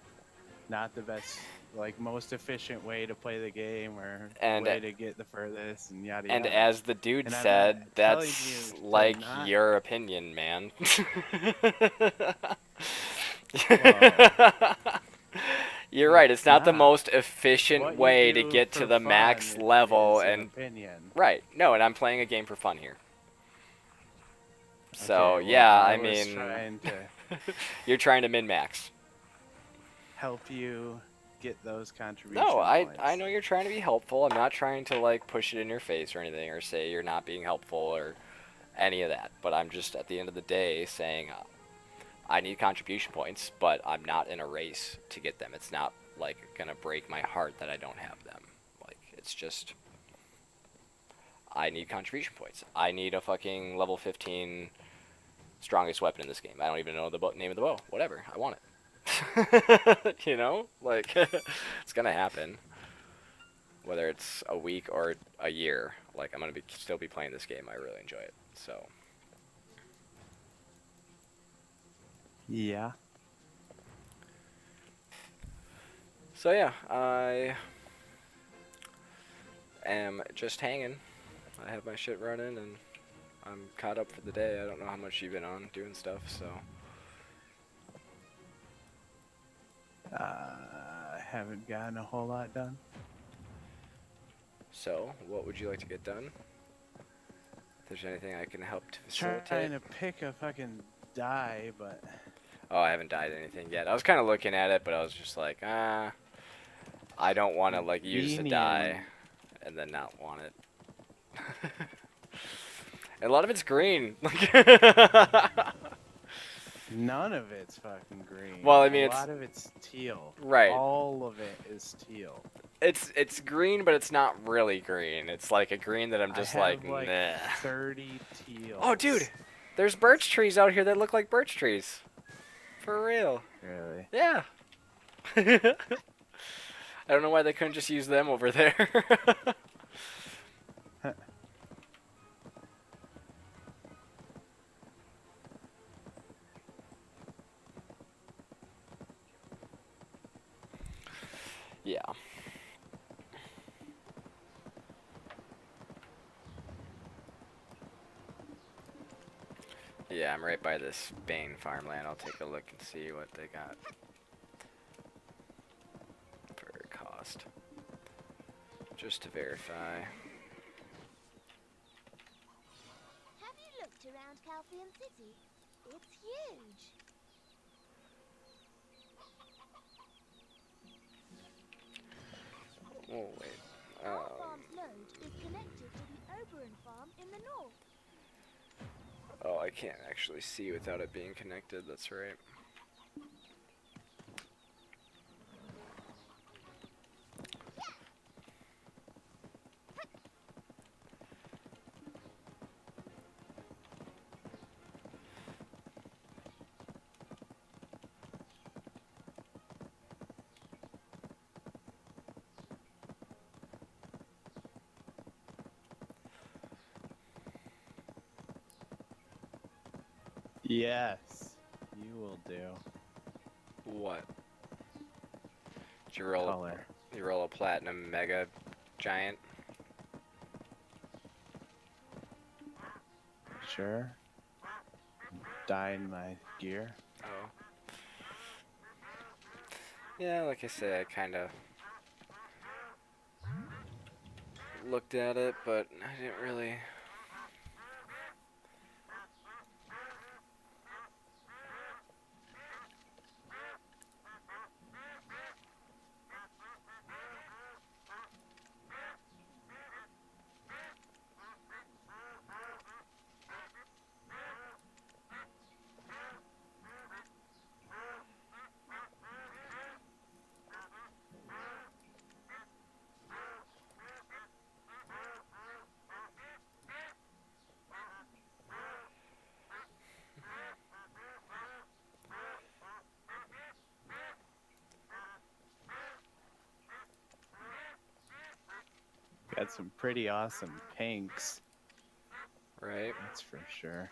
not the best, like most efficient way to play the game or And- way to get the furthest and yada And yada. as the dude And I'm said, not telling that's you to like not- your opinion, man. Well, You're right, it's not the not. most efficient what you way to do get to for the max fun level is an and opinion. right. No, and I'm playing a game for fun here. So, Okay, well, yeah, I was mean trying to you're trying to min-max. help you get those contributions. No, I know you're trying to be helpful. I'm not trying to like push it in your face or anything or say you're not being helpful or any of that. But I'm just at the end of the day saying I need contribution points, but I'm not in a race to get them. It's not like gonna break my heart that I don't have them. Like it's just I need contribution points. I need a fucking level 15 strongest weapon in this game. I don't even know the name of the bow. Whatever, I want it. You know, like it's gonna happen. Whether it's a week or a year, like I'm gonna still be playing this game. I really enjoy it. So. Yeah. So yeah, I am just hanging. I have my shit running and I'm caught up for the day. I don't know how much you've been on doing stuff, so. I haven't gotten a whole lot done. So, what would you like to get done? If there's anything I can help to Trying facilitate. to pick a fucking die, but Oh, I haven't dyed anything yet. I was kind of looking at it, but I was just like, I don't want to like use the dye and then not want it. And a lot of it's green. None of it's fucking green. Well, I mean, a it's- lot of it's teal. Right. All of it is teal. It's green, but it's not really green. It's like a green that I'm just I like, have like nah. 30 teals. Oh, dude, there's birch trees out here that look like birch trees. For real. Really? Yeah. I don't know why they couldn't just use them over there. Yeah. Yeah, I'm right by this Bane farmland. I'll take a look and see what they got for cost. Just to verify. Have you looked around Calphian City? It's huge. Oh, wait. Our farm's load is connected to the Oberon farm in the north. Oh, I can't actually see without it being connected. That's right. Yes, you will do. What? Did you roll? Color. You roll a platinum mega giant? Sure. Dyeing my gear. Oh. Yeah, like I said, I kind of looked at it, but I didn't really. Got some pretty awesome pinks, Right? that's for sure.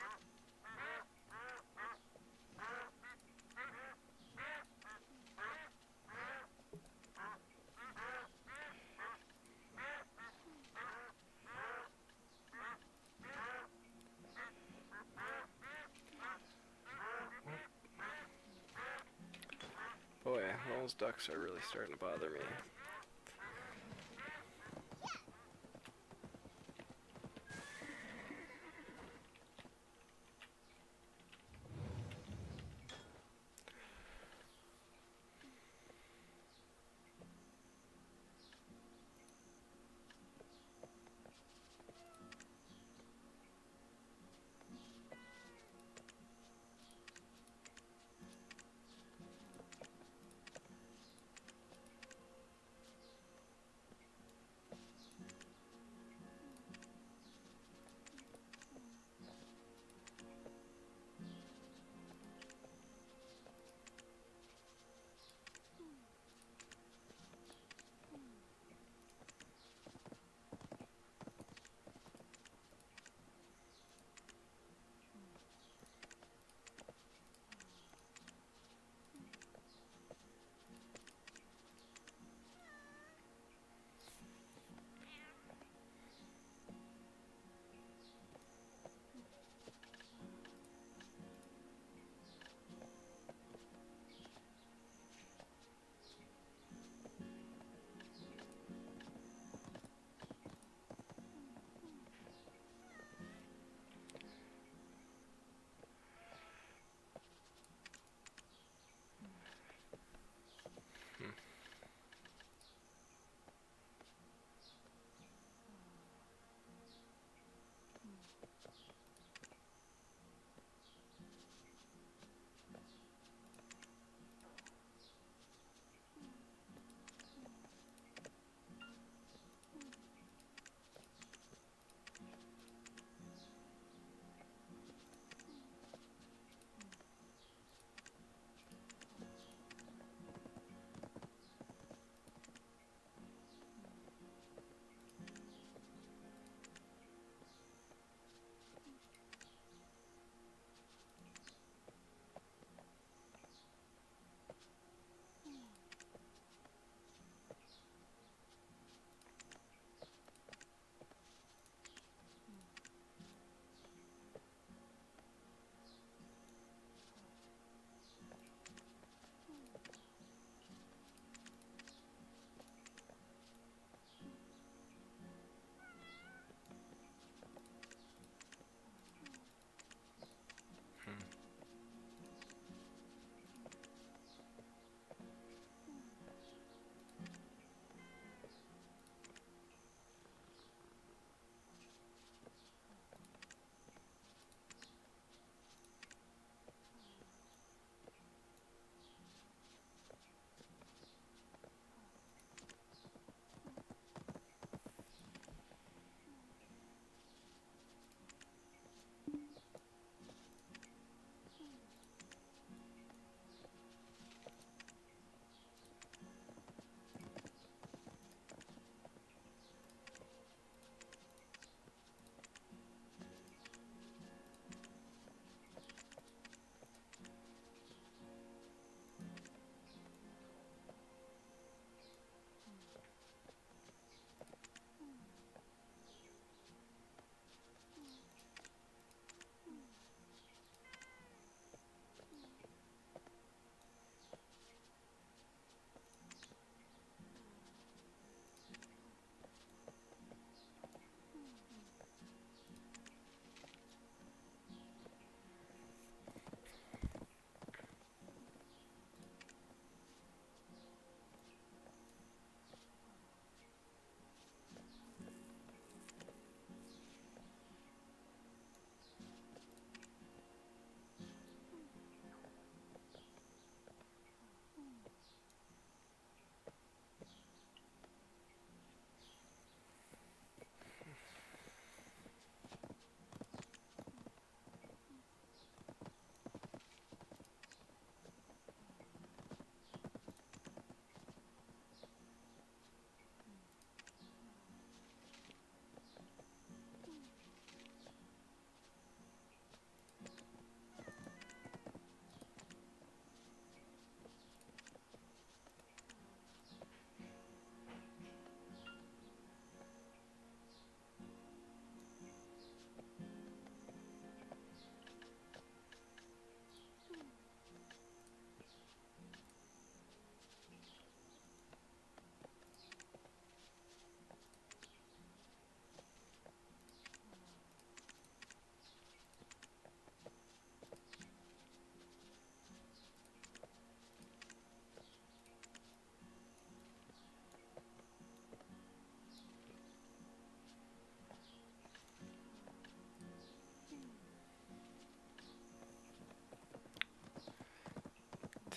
Boy, those ducks are really starting to bother me.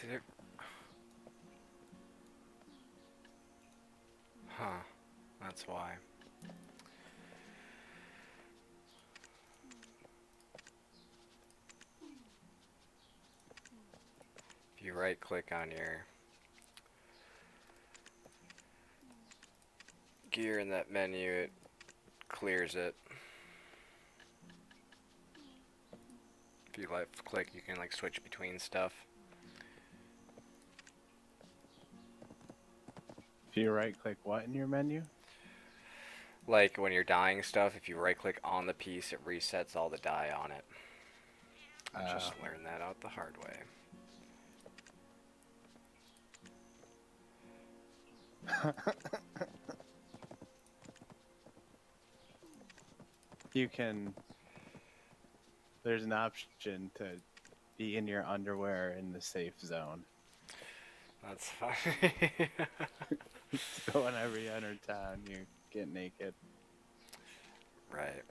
Dude. Huh. That's why. If you right click on your gear in that menu, it clears it. If you left click, you can like switch between stuff. If you right click what in your menu? Like when you're dyeing stuff, if you right click on the piece, it resets all the dye on it. I just learned that out the hard way. You can. There's an option to be in your underwear in the safe zone. That's funny. So whenever you enter town, you get naked. Right.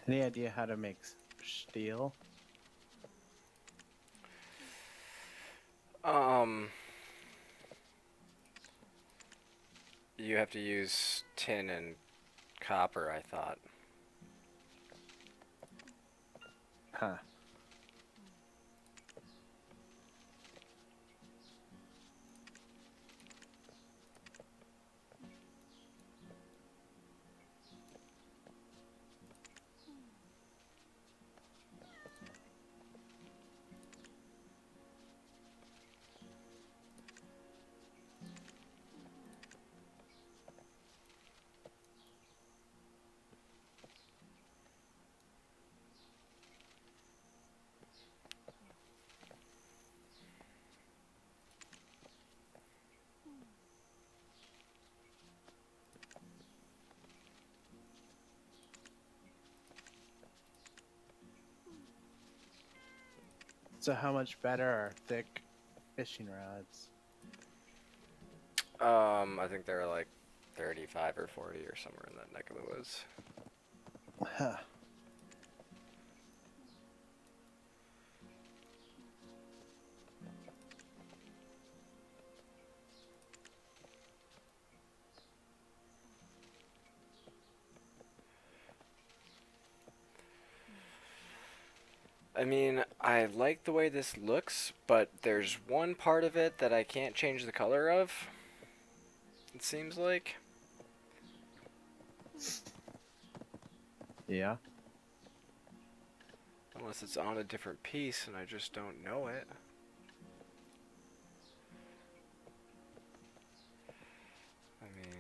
Any idea how to make steel? Um, you have to use tin and copper, I thought. Huh. So how much better are thick fishing rods? I think they're like 35 or 40 or somewhere in that neck of the woods. Huh. I mean, I like the way this looks, but there's one part of it that I can't change the color of. It seems like. Yeah. Unless it's on a different piece and I just don't know it. I mean...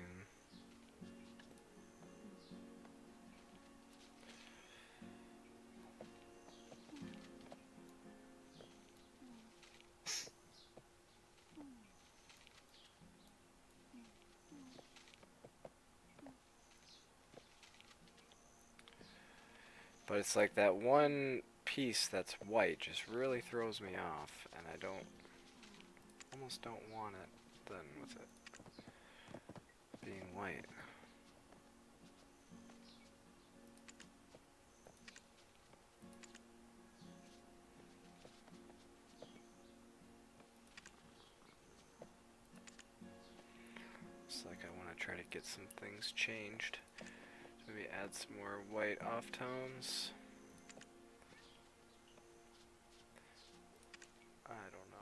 But it's like that one piece that's white just really throws me off, and I almost don't want it then with it being white. It's like I want to try to get some things changed. So maybe add some more white off tones. I don't know.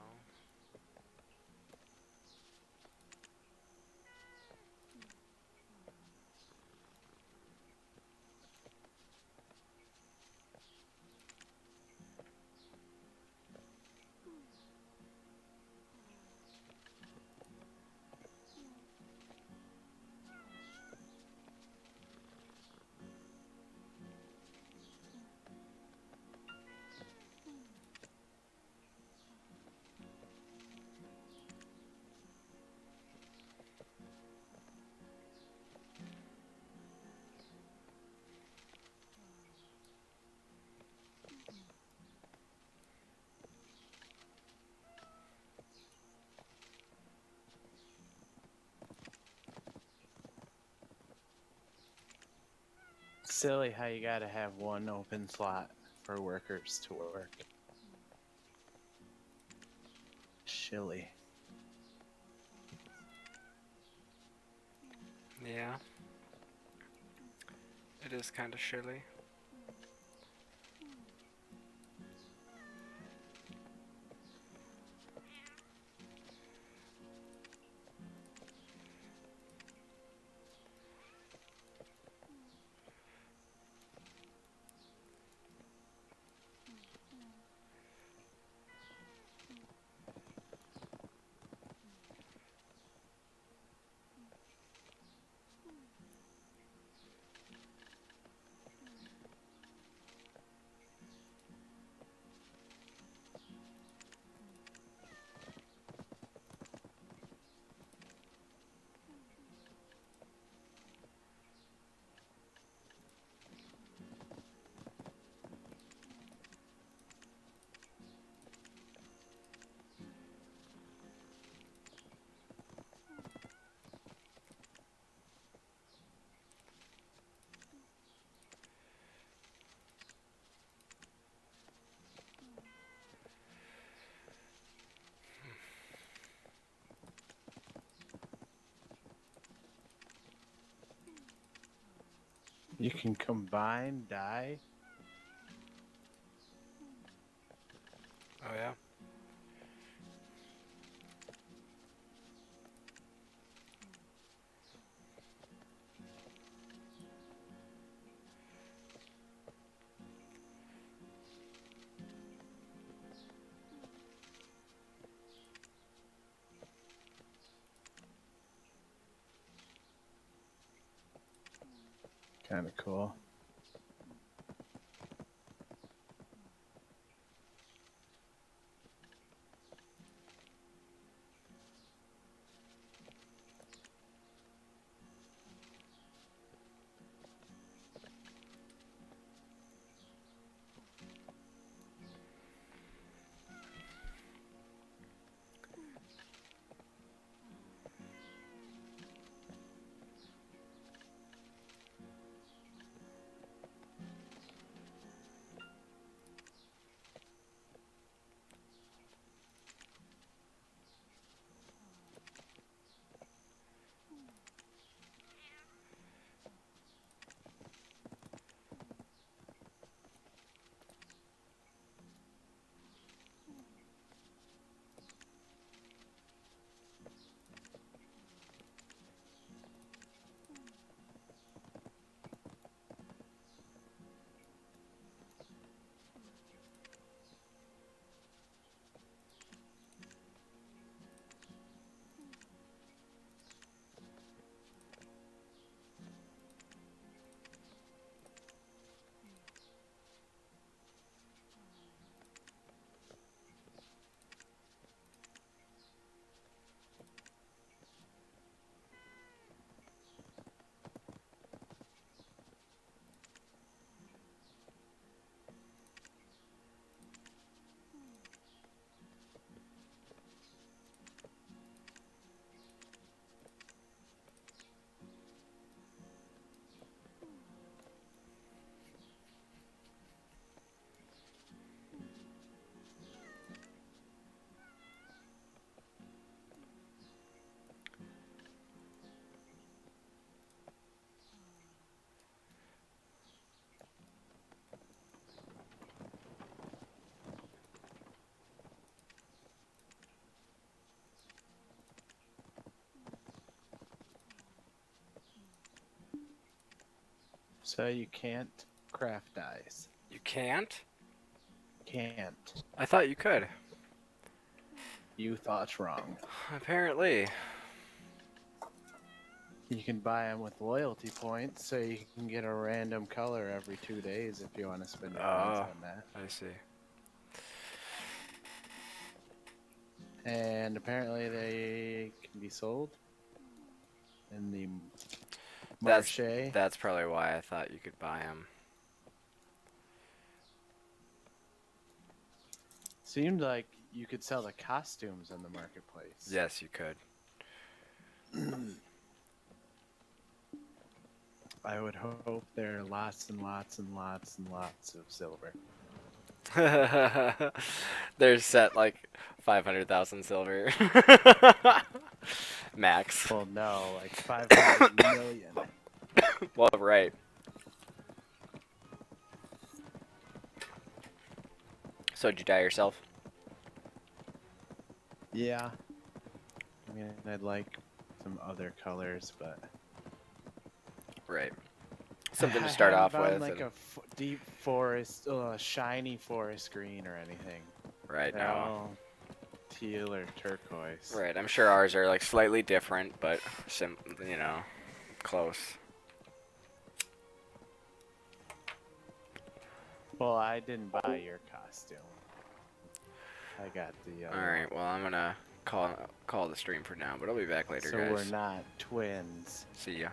Silly how you gotta have one open slot for workers to work. Shilly. Yeah. It is kind of shilly. You can combine dye. Oh yeah. Kind of cool. So you can't craft dyes. You can't? Can't. I thought you could. You thought wrong. Apparently. You can buy them with loyalty points, so you can get a random color every 2 days if you want to spend your points Oh, on that. I see. And apparently they can be sold in the That's marché. that's probably why I thought you could buy them. Seemed like you could sell the costumes in the marketplace. Yes, you could. I would hope there are lots and lots and lots and lots of silver. They're set like 500,000 silver. Max. Well, no, like 500 million. Well, right. So did you dye yourself? Yeah. I mean, I'd like some other colors, but Right. Something to I start haven't off found with. like and- a deep forest, shiny forest green or anything. right They're now. all teal or turquoise. Right. I'm sure ours are like slightly different, but close. Well, I didn't buy your costume. I got the. All right. Well, I'm gonna call the stream for now, but I'll be back later, So guys. we're not twins. See ya.